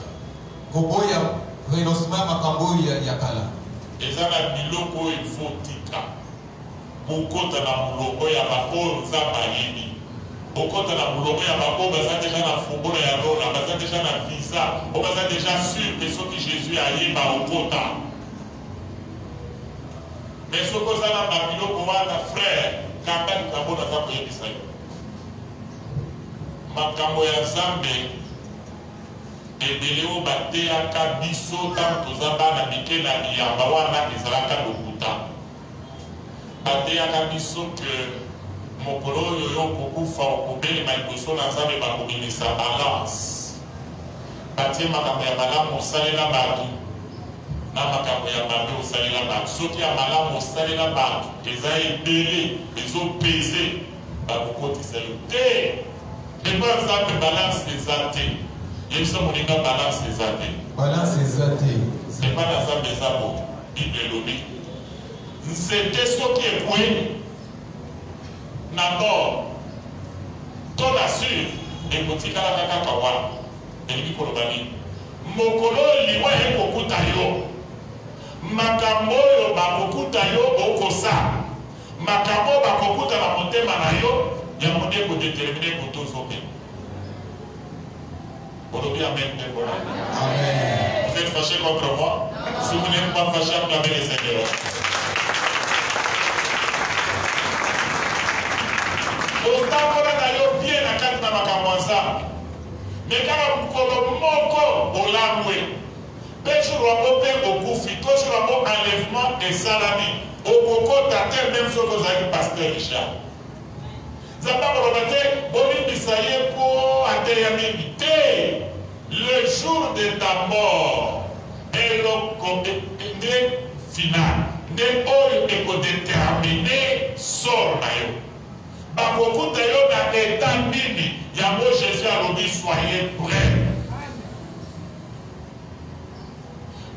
Et ça, il faut tika. Beaucoup de la moulogo ya bako zabayini. Beaucoup de la moulogo ya bako baza déjà na football ya rona, baza déjà na visa, baza déjà sûr que ce que Jésus a dit ba okota. Mais ce que ça na biloko wana frère, quand même kambo na za koyebisa yo. Makambo ya Nzambe ebele o bateyaka biso tanto toza bana mike na liyamba wana ezalaka lokuta. Bateyaka biso ke mokolo oyo yo kokufa okobelema liboso na Nzambe bakobimisa balance. Batie makambo ya malamu osalela bato na makambo ya mabe osalela bato. Soki ya malamu osalela bato eza ebele ezopese bakokotisa yo te. Et pas ça que balance les athées. Il y a mon balance les athées. Balance les athées. C'est pas dans ça des abos. Bible. C'était ce qui est point. D'abord, ton assure, et petit kawa, et lui kolobani. Mokolo liwa et kokutayo. Makambo yo bakokutayo okosa. Makambo bakokuta la monte manayo. Il y a un monde pour déterminer pour tous les pays. Pour le bien, amen. Vous êtes fâchés contre moi? Si vous n'êtes pas fâchés, acclamez les Seigneurs. Autant qu'on a d'ailleurs bien la carte dans ma camoisa. Mais quand vous avez moko au lamoué, toujours un mot beaucoup fit, toujours un mot enlèvement et salami. Au coco, t'as même chose que vous avez pasteur Richard. Le jour de ta mort est le final. Ne peut déterminer sort na yo. Beaucoup de yo na état nini. Yamo Jésus a dit soyez prêts.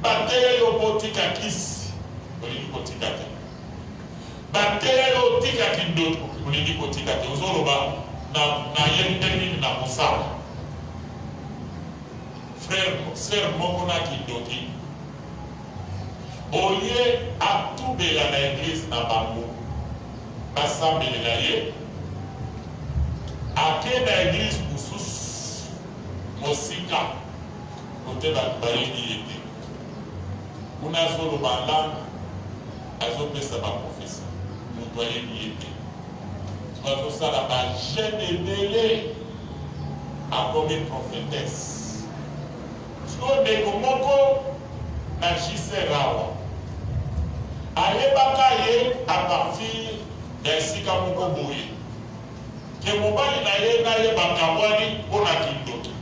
Bataille yo botika kisi. Oli botika te. Bataille yo tika kindoto. Vous dit kotika te ozoloba na yebiteni na mosala. Frère, sœur moko na kindoki. Oye atubela na église na bango. Basambelela ye. Ake na église musus mosika kote bayini yete. Kuna zoloba langa azopesa ba professeur. Mutu ayini yete. Ça la jeune ébélé a comme une prophétesse. Ce qu'on est comme Moko, n'a gisé rawa. Allez batailler à partir d'un sika Moko Boye. Que mon bali n'a bakawani pour la kindoki.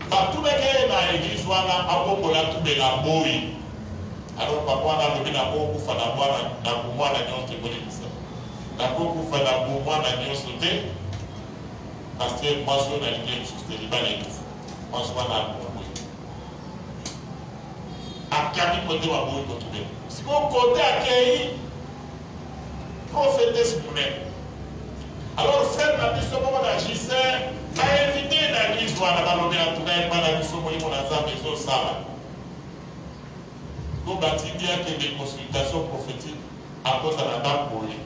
Partout les gens dans l'église, on a la tout de la Boye. Alors, papa, on a le na beaucoup fa na boire na pour la nuance de Bolivie. D'accord, vous faites la pour moi, la nuit sauté, parce que moi, je suis dans l'idée de l'Iban et tout. Moi, je suis dans la pour moi. À Kami, côté ma boue, côté. Si vous côté accueilli, prophétesse vous-même. Alors, frère, la mission, comment agissait, m'a invité dans l'église, ou à la balobé, à tout cas, la mission, moi, mon azar, mais au sala. Vous bâtissez bien que des consultations prophétiques à cause de la dame pour lui.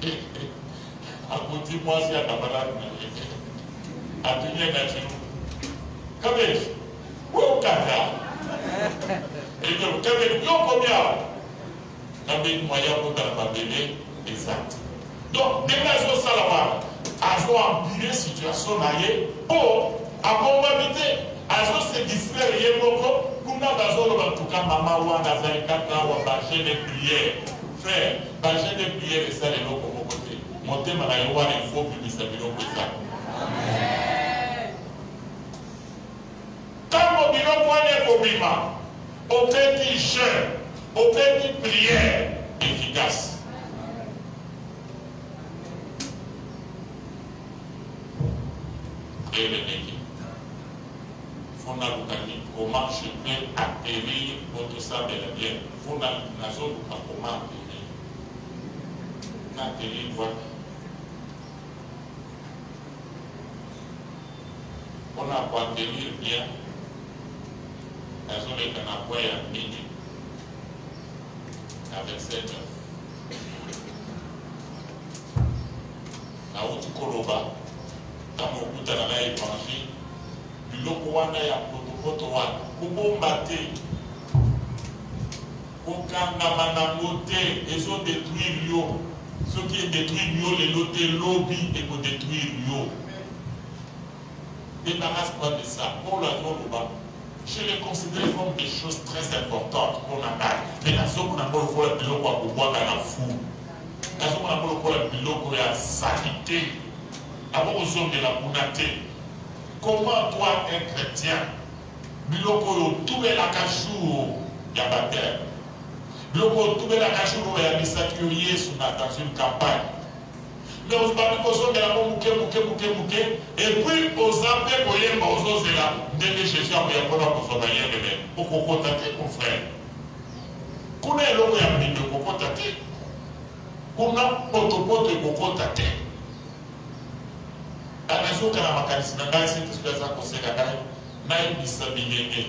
À côté moi, c'est à la balade. À tenir la chine. Kabej, où est le Kaka? Et que le Kabej, yo combien? Kabej, moyen pour la bébé, exact. Donc, dès que je suis là-bas, à ce empirer situation, pour, à mon habité, à ce se distraire, il y a beaucoup, pour nous, en tout cas, maman, ou à la 24 ans, ou à bâcher des prières. Frère, bâcher des prières, et ça, les locaux. Mon thème, il faut que vous paiement, au petit jeûne, au petit prière efficace. Et les équipes. Comment je peux atterrir votre sang de la bière. Comment atterrir. Atterrir quoi? On a pour atterrir bien. La zone est un appui à midi. Avec cette la haute Koloba, dans mon bout à la évangile, du Lokowana et à Potopotoa, Kobombate, Kokangamanamote, ils ont détruit Rio. Ce qui est détruit Rio, les lotés lobby et pour détruire Rio. Débarrasse-toi de ça. Pour la zone bas, je les considère comme des choses très importantes pour la balle. Mais la zone où on a le biloko à pouvoir dans la foule. La zone où on a le biloko à sanité. Avant aux hommes de la Bounate. Comment toi, un chrétien, biloko tout est la cachou, yabater. Biloko tout est la cachou, yabisakurier dans une campagne. Mais on se parle de la mouké. Et puis, aux ampés, aux là, dès que Jésus a pris un peu de mais pour qu'on contacte, mon frère. Qu'on ait l'eau et un peu de contacte. Qu'on a potopote et qu'on contacte. La raison que la macanisme n'a pas été espèce à conseil à Gaï, n'a pas ça bilenge.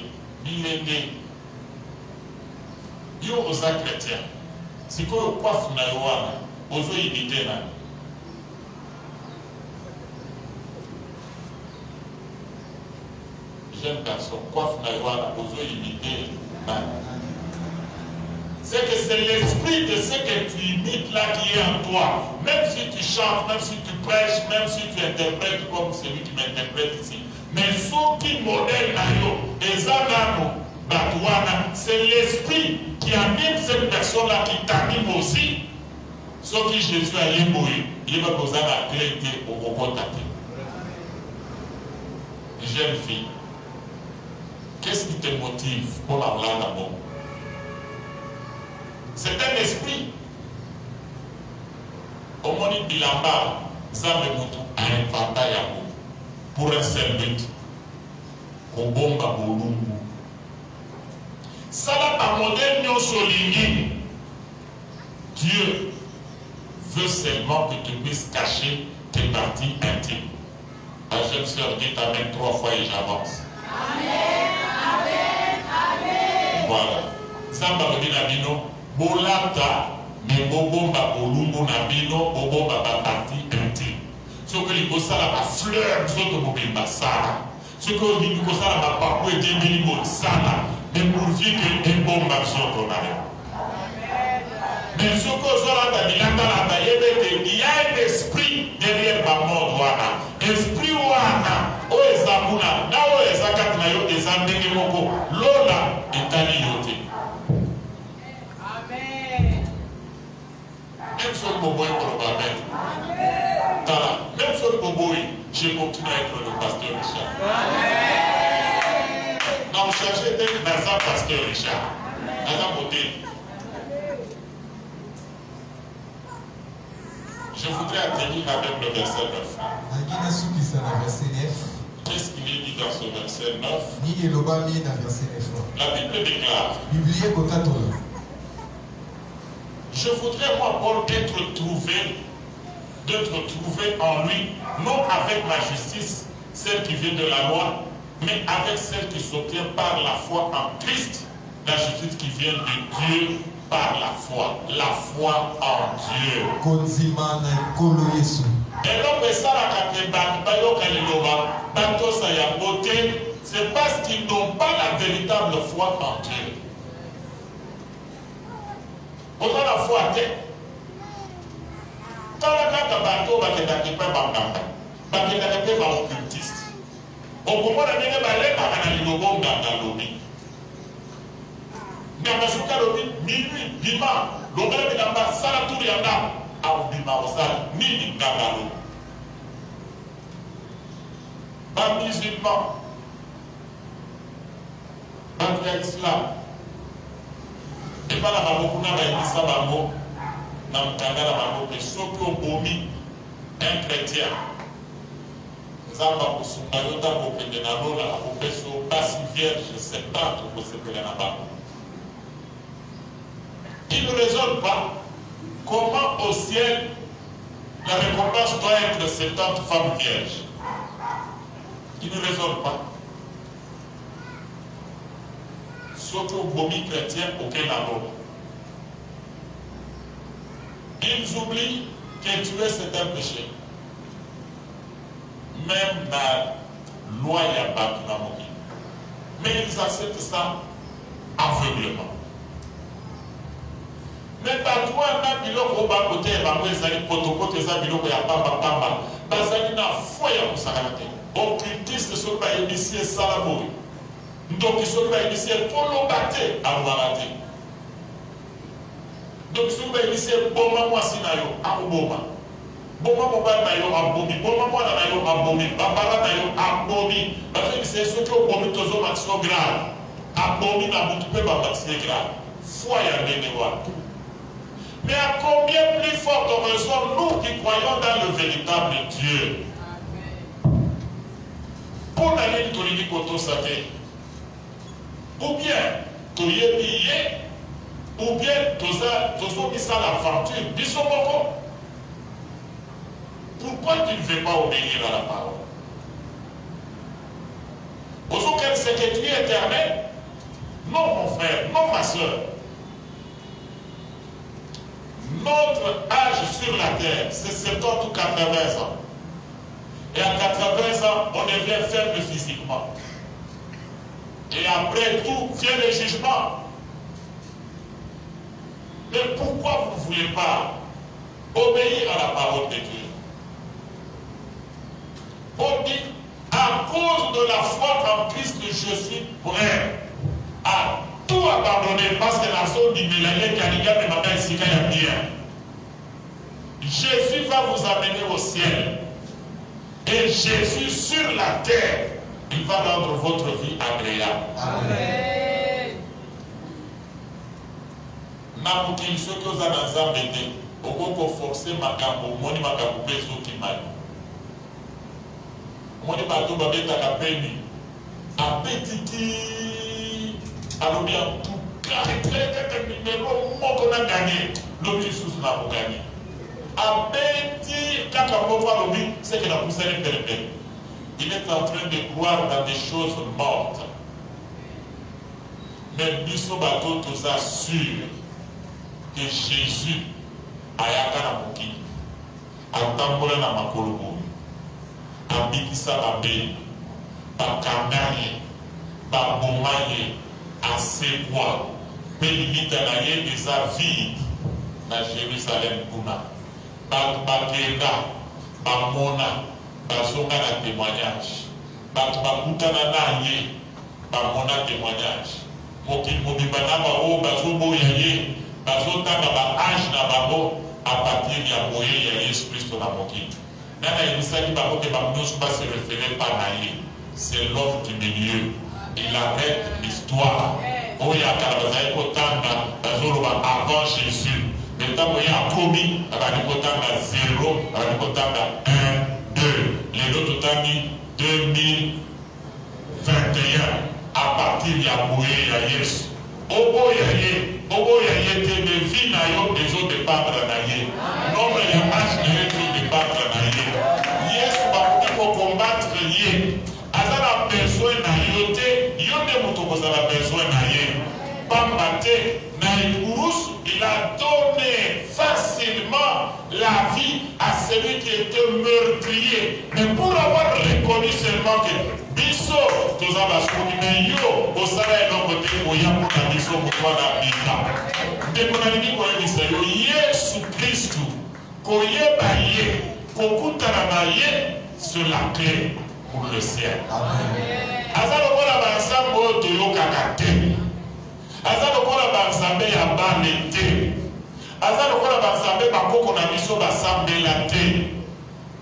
Yo aux chrétiens. Si qu'on coiffe na yoana, aux imiter na. Jeune garçon, coiffe na yoana, aux imiter na. C'est que c'est l'esprit de ce que tu imites là qui est en toi. Même si tu chantes, même si tu prêches, même si tu interprètes comme celui qui m'interprète ici. Mais ce qui modèle c'est l'esprit qui anime cette personne-là qui t'anime aussi. Ce qui Jésus a émoué, il va poser la clé au contact. Jeune fille, qu'est-ce qui te motive pour la d'amour? C'est un esprit. Au moment où il en parle, Zambé Moutou a inventé Yahoo pour un seul but. Kobomba Bolungu. Ça là, par modèle non souligné. Dieu veut seulement que tu puisses cacher tes parties intimes. La jeune sœur dit Amen 3 fois et j'avance. Amen, Amen, Amen. Voilà. Zamba Nabino. Bolata, mais bobomba bolungu na bino, bobomba ba partie intime. Ce que les bossa la fleur, ce que bobimba sala. Ce que les bossa la papou et débili sala. Mais pourvu que les bombes sont mais ce que Zola a dit, il y a un esprit derrière ma mort. Esprit wana, o ezabuna, na o ezakat na yo ezandenge moko, lola etali yote. Même sur le boboï pour le barbel. Même sur le boboï, j'ai continué à être le pasteur Richard. Non, cherchez d'être Nazar pasteur Richard. Nazar Moté. Je voudrais atterrir avec le verset 9. Qu'est-ce qu'il est dit dans ce verset 9? La Bible déclare. Je voudrais, moi, Paul, d'être trouvé en lui, non avec ma justice, celle qui vient de la loi, mais avec celle qui s'obtient par la foi en Christ, la justice qui vient de Dieu par la foi en Dieu. Et donc, ça, c'est parce qu'ils n'ont pas la véritable foi en Dieu. On a la foi à terre. Quand la bateau va te pas occultiste. Au moment où on a lobby. Mais on a joué à lobby, minuit, dimanche, l'on a mis là-bas, ça la tour yanda, à dimanche, ça, ni d'Angalo. Pas musulman. bato ya islam epa na bango kuna bayebisa bango na mokanda na bango mpe soki obomi un chrétien nzambe akosunga yo ntango okende na lola akopesa yo basi vierge 70 okosepela na bango. Il ne raisonne pas comment au ciel la récompense doit être 70 femmes vierges. Il ne raisonne pas. Surtout au bomi chrétien auquel la loi. Ils oublient que tuer c'est un péché. Même la loi y a pas de la mort. Mais ils acceptent ça aveuglément. Mais par toi, na biloko ba côté bango ezali protocole eza biloko ya pamba pamba. Bazali na foi ya kusakana te. Occultiste so ba yebisi esala boye. Donc so ba yebisi ekoloba te alobaka te. Donc so ba yebisi bomba mwasi na yo akoboma. Bomba mobali na yo abomi. Bomba mwana na yo abomi. Babala na yo abomi. Bazo yebisi soki obomi tozo matio grave. Abomi na mutu pe ba matio grave. Foi ya ndenge wapi. Mais à combien plus forte raison nous qui croyons dans le véritable Dieu? Pour n'aller tout le monde saké, ou bien tout y billet, ou bien tous mis à l'aventure, bisomoko. Pourquoi tu ne veux pas obéir à la parole? Aujourd'hui, c'est que tu es éternel? Non, mon frère, non, ma soeur. Notre âge sur la terre, c'est 70 ou 80 ans. Et à 80 ans, on devient faible physiquement. Et après tout, vient le jugement. Mais pourquoi vous ne voulez pas obéir à la parole de Dieu? On dit, à cause de la foi en Christ, je suis prêt à tout abandonner parce que la zone du Mélaïe Kaniga me m'a ici qu'il y a bien. Jésus va vous amener au ciel. Et Jésus sur la terre, il va rendre votre vie agréable. Amen. Namuki ceux qui ont un embêté, au qu'on forcer ma cambo, moni ma cambo bezo qui m'a. Moni bateau babé ta capeni. A petit. Alors bien tout très numéro moi qu'on a gagné. L'objet sous la pour gagner. A petit quand on voit l'objet, c'est que la poussée est perdue. Il est en train de croire dans des choses mortes. Mais Bisso Bateau nous assure que Jésus a yakana moki, a tambola na makolobo, a bikisa babe, ba kambanye, ba bomaye, a sewa, pe limita na ye des avides na Jérusalem kuna, ba bakenda, ba mona. Bazonga na témoignage. Bakutana na ye, bamona témoignage. Moki mobibana ba o bazobo ya ye, bazotanga ba âge na babo à partir ya moye ya Yesu Christo na moki. Nana yebisaki babo ke bamunosu pas se référer pas na ye. C'est l'homme du milieu. Il arrête l'histoire. Oya kalabazai kotanga bazoloba avant Jésus. Le temps oya komi, abani kotanga 0, abani kotanga 1. Les autres ont mis 2021 à partir de Yahweh Yahyes. Obo Yahye te de vie na yo des autres départ na ye. Nombre ya âge na yo départ na ye. Yes ba pour combattre ye. Azala besoin na yo te, yo de moto kozala besoin na ye. Pambate na Ikurus, il a donné facilement la vie à celui qui était meurtrier. Mais pour avoir reconnu seulement que Bisso, tous en bas, mais yo, au salaire d'un côté, au Yamou, la Bisso, pour toi, la Bita. Dès qu'on a dit qu'on a dit ça, Yesu Christ, qu'on y est baillé, qu'on coûte à la baillé sur la clé pour le ciel. Amen. Azalo la bansambo to yo kakate. Azalo la bansambe ya balete. Azalo la bansambe bakoko na biso basambe la te.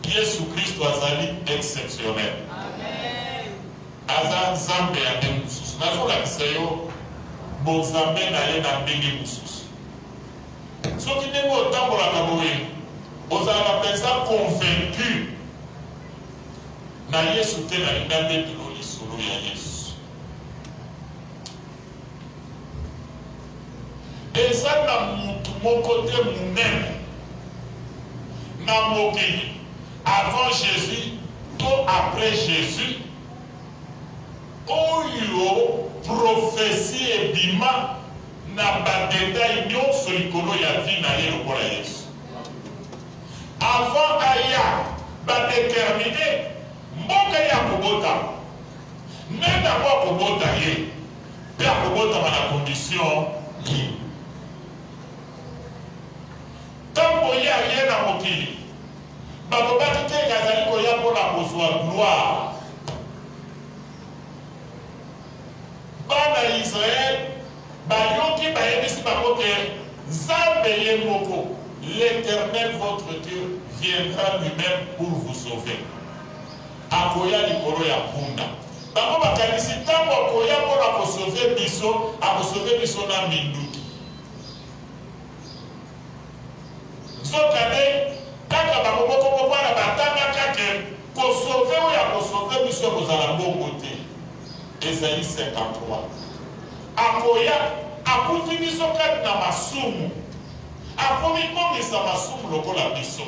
Yesu Christ azali exceptionnel. Amen. Azan zambe ya dem nazolakisa yo bozambe na ye na ndenge mosusu. Soki ndenge otambolaka boye ozalaka mpenza convaincu na Yesu te na linga nde bilo lisolo ya Yesu. Eza na mutu moko te munene na mokili avant Jésus to après Jésus oyo prophétie ebima na badetail nyonso likolo ya vi na ye lokola Yesu. Avant aya badétermine mboka ya kobota nenda kwa kobota ye pe akobota na condition ye. Tango ya ye na mokili bato baki te kazali koya mpona kozwa gloire. Bana Israël bayoki bayebisi bango ke Nzambe ye moko, l'Éternel votre Dieu viendra lui-même pour vous sauver. Akoya likolo ya punda. Bango bakanisi ntango akoya mpona kosauve biso, akosauve biso na minduki. Zokane kaka bango moko mpona batangaka ke kosauve oyo akosauve biso kozala bongo te. Esaïe 53. Akoya akuti biso kati na masumu. Akomi komisa masumu lokola biso.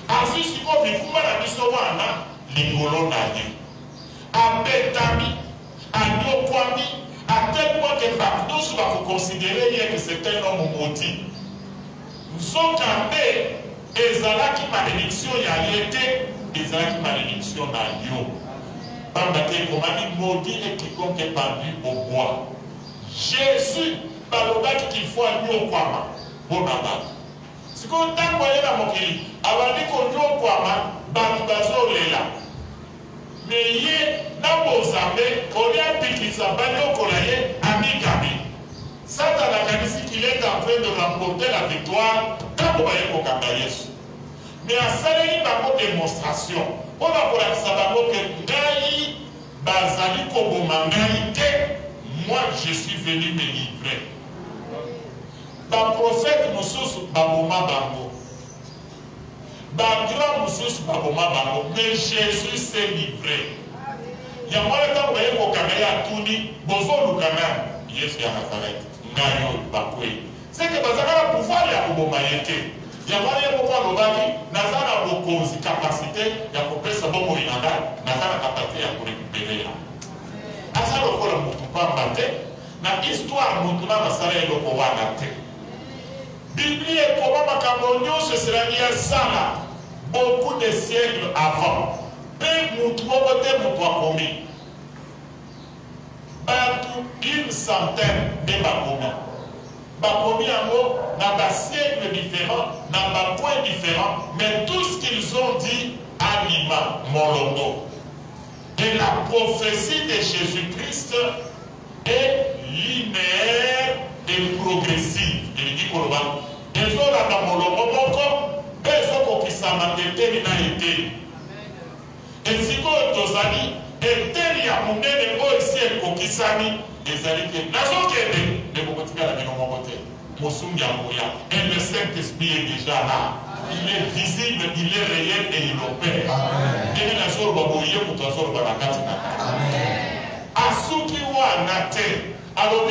Azisi ko bifuma na biso wana likolo na ye. Abetami, anyokwami, à tel point que partout sur va vous considérer que c'est un homme maudit. Nzokande ezalaki malédiction ya yete, ezalaki malédiction na yo. Bambate komani maudit et quiconque est pendu au bois. Jésus balobaki qu'il faut nyokwama bonaba. Siko ntango ye na mokili abandi ko nyokwama bantu bazolela. Mais ye na bozambe kolia pikisa banyokola ye amikami. Satan akanisi qu'il est en train de remporter la victoire tango baye kokanga Yesu. Mais asaleli bango démonstration mpona kolakisa bango ke ngai bazali koboma ngai te. Moi je suis venu me livrer. Baprophète mosusu baboma bango, bagrand mosusu baboma bango, mais Jésus s'est livré. Yamwana tango baye kokanga ya tuni bozoluka na Yesu ya Nazareth ngayo bakwe. C'est que bazaka na pouvoir ya koboma yete. Yamwana ye moko alobaki naza na bokonzi capacité ya kopesa bongo inanda, naza na capacité ya korécupérer. Asa lokola mutu pamba te na histoire mutu na basala eloko wana te. Biblie ekoma makambo nyonso eselani ya sala beaucoup de siècles avant. Pe mutu moko te mutu akomi. Batu une centaine de bakomi. Bakomi yango na basiècles différents, na bapoints différents, mais tout ce qu'ils ont dit anima molongo. Et la prophétie de Jésus-Christ est linéaire et progressive. Il dit qu'on va. Et ça, là, dans mon logo, et ça, qui s'en a été, il a été. Et si vous êtes aux amis, et tel y a mon nez, et ici, et qui s'en est, les amis qui sont là, mais vous pouvez dire, mais non, mon côté. Et le Saint-Esprit est déjà là. Il est visible, il est réel et il opère. Amen. Asuki wana te. Alors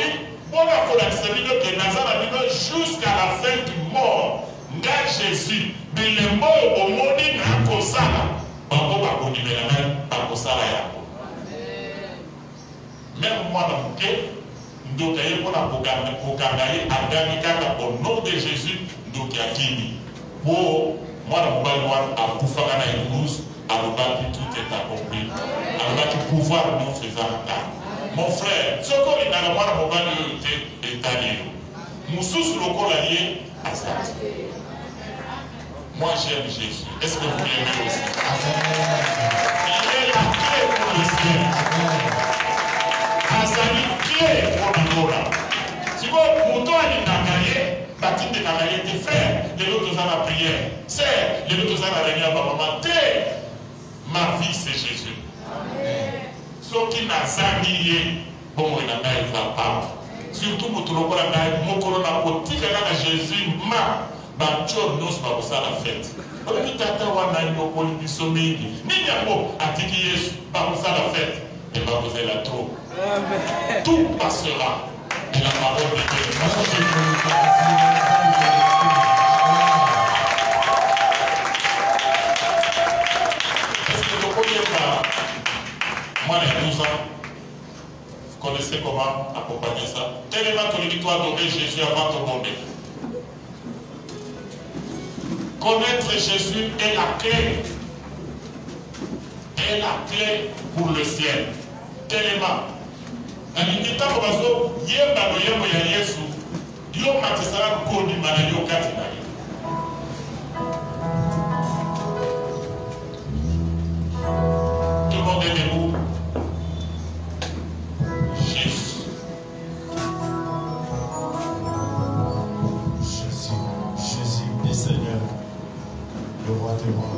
voilà pour l'accepter que Nazara jusqu'à la fin du mort. Nga Jésus, bilembo omoni na kosala. Bango bakoni melana bakosala yako. Même moi dans mon cœur, ndoka ye pona kokanga ye adami kaka au nom de Jésus ndoka kini. Pour moi, à Koufaka na épouse, à l'obaki tout est accompli. À l'obaki pouvoir nous faisant entendre. Mon frère, ce qu'on est dans le monde, on est allé. Moussous le collier, à ça. Moi, j'aime Jésus. Est-ce que vous l'aimez aussi? Il est la clé pour le ciel. Azali clé pour le Nora. Si vous, mon toit est nagaye, bâti de nagaye, tes frères, les autres ont la prière. C'est les autres ont la réunion à maman. Ma vie, c'est Jésus. Ce qui n'a jamais bon, il n'arrive pas. Surtout pour tout le monde, mon corona politique, Jésus, Bachor nous pas ça la fête. On dit tata wana yoko bisomini. Ni yako atiki Yesu pas ça la fête. Et va vous la trop. Tout passera. Et la parole de Dieu. Est-ce que vous connaissez pas? Moi j'ai 12 ans. Vous connaissez comment accompagner ça? Tellement que tu dois adorer Jésus avant de tomber. Connaître Jésus est la clé. Est la clé pour le ciel. Tellement. Alikita kobazo yemba no yembo ya Yesu. Yo matisara kodi mana yo katina. Tout le monde est debout. Jésus. Jésus est Seigneur, le roi des rois.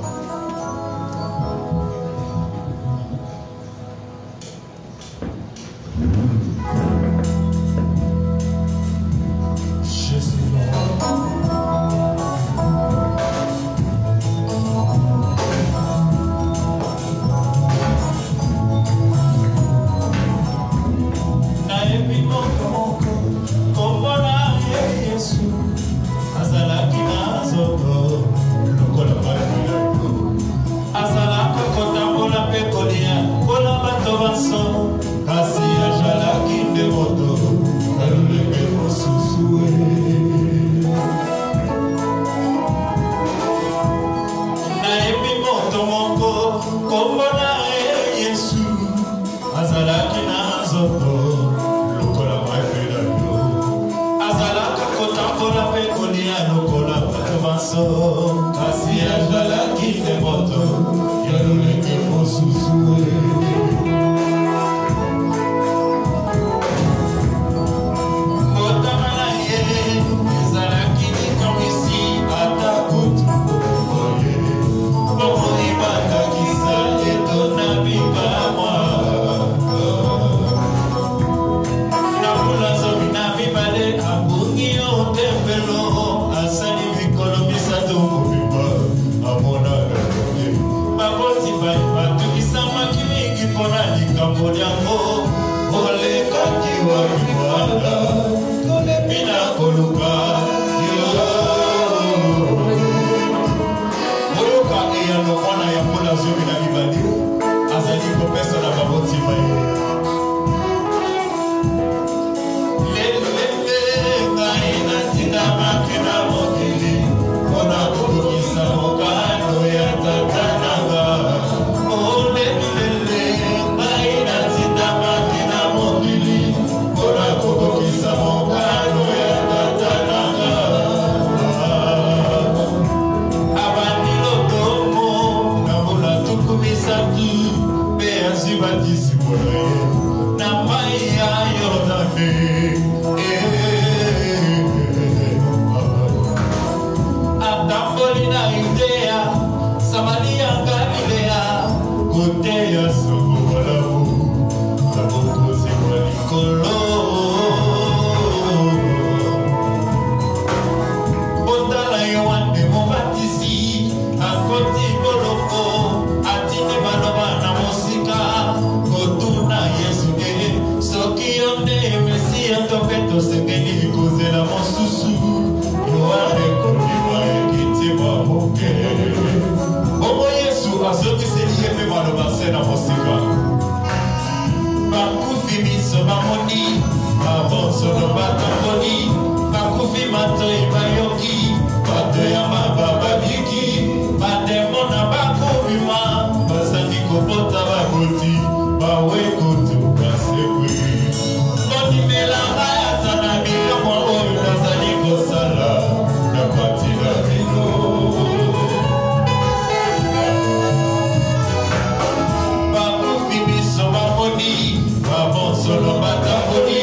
Solo mata boni,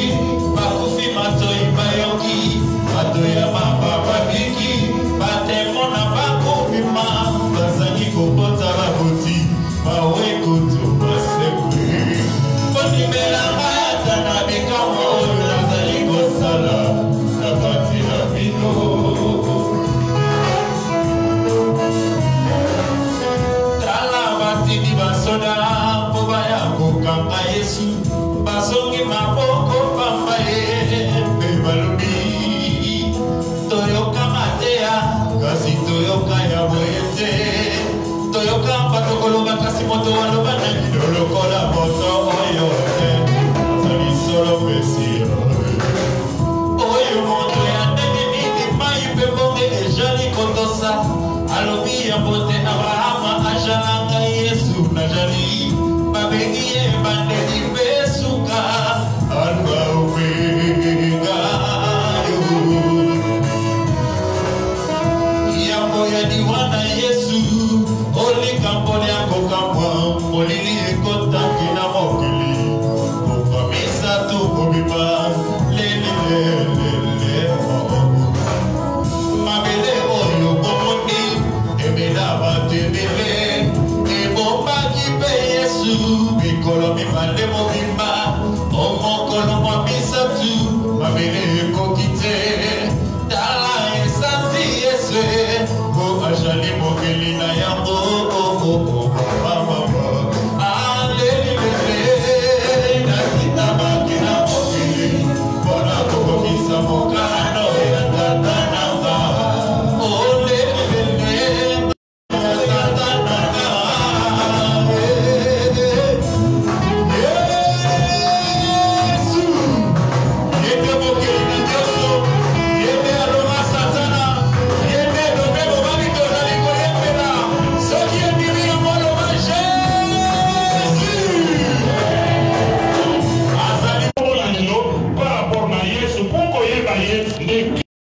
bakufi mato banga Yesu basongi maboko pamba ye pe balobi toyoka matea kasi toyoka ya boyete toyoka patokoloba kasi moto waloba na lokola moto oyo te azali solo mesio oyo moto ya ndenge nini mai pe bonge ejali kotosa alobi ya mbote Abrahama ajalanga Yesu najali babengi ye bandeli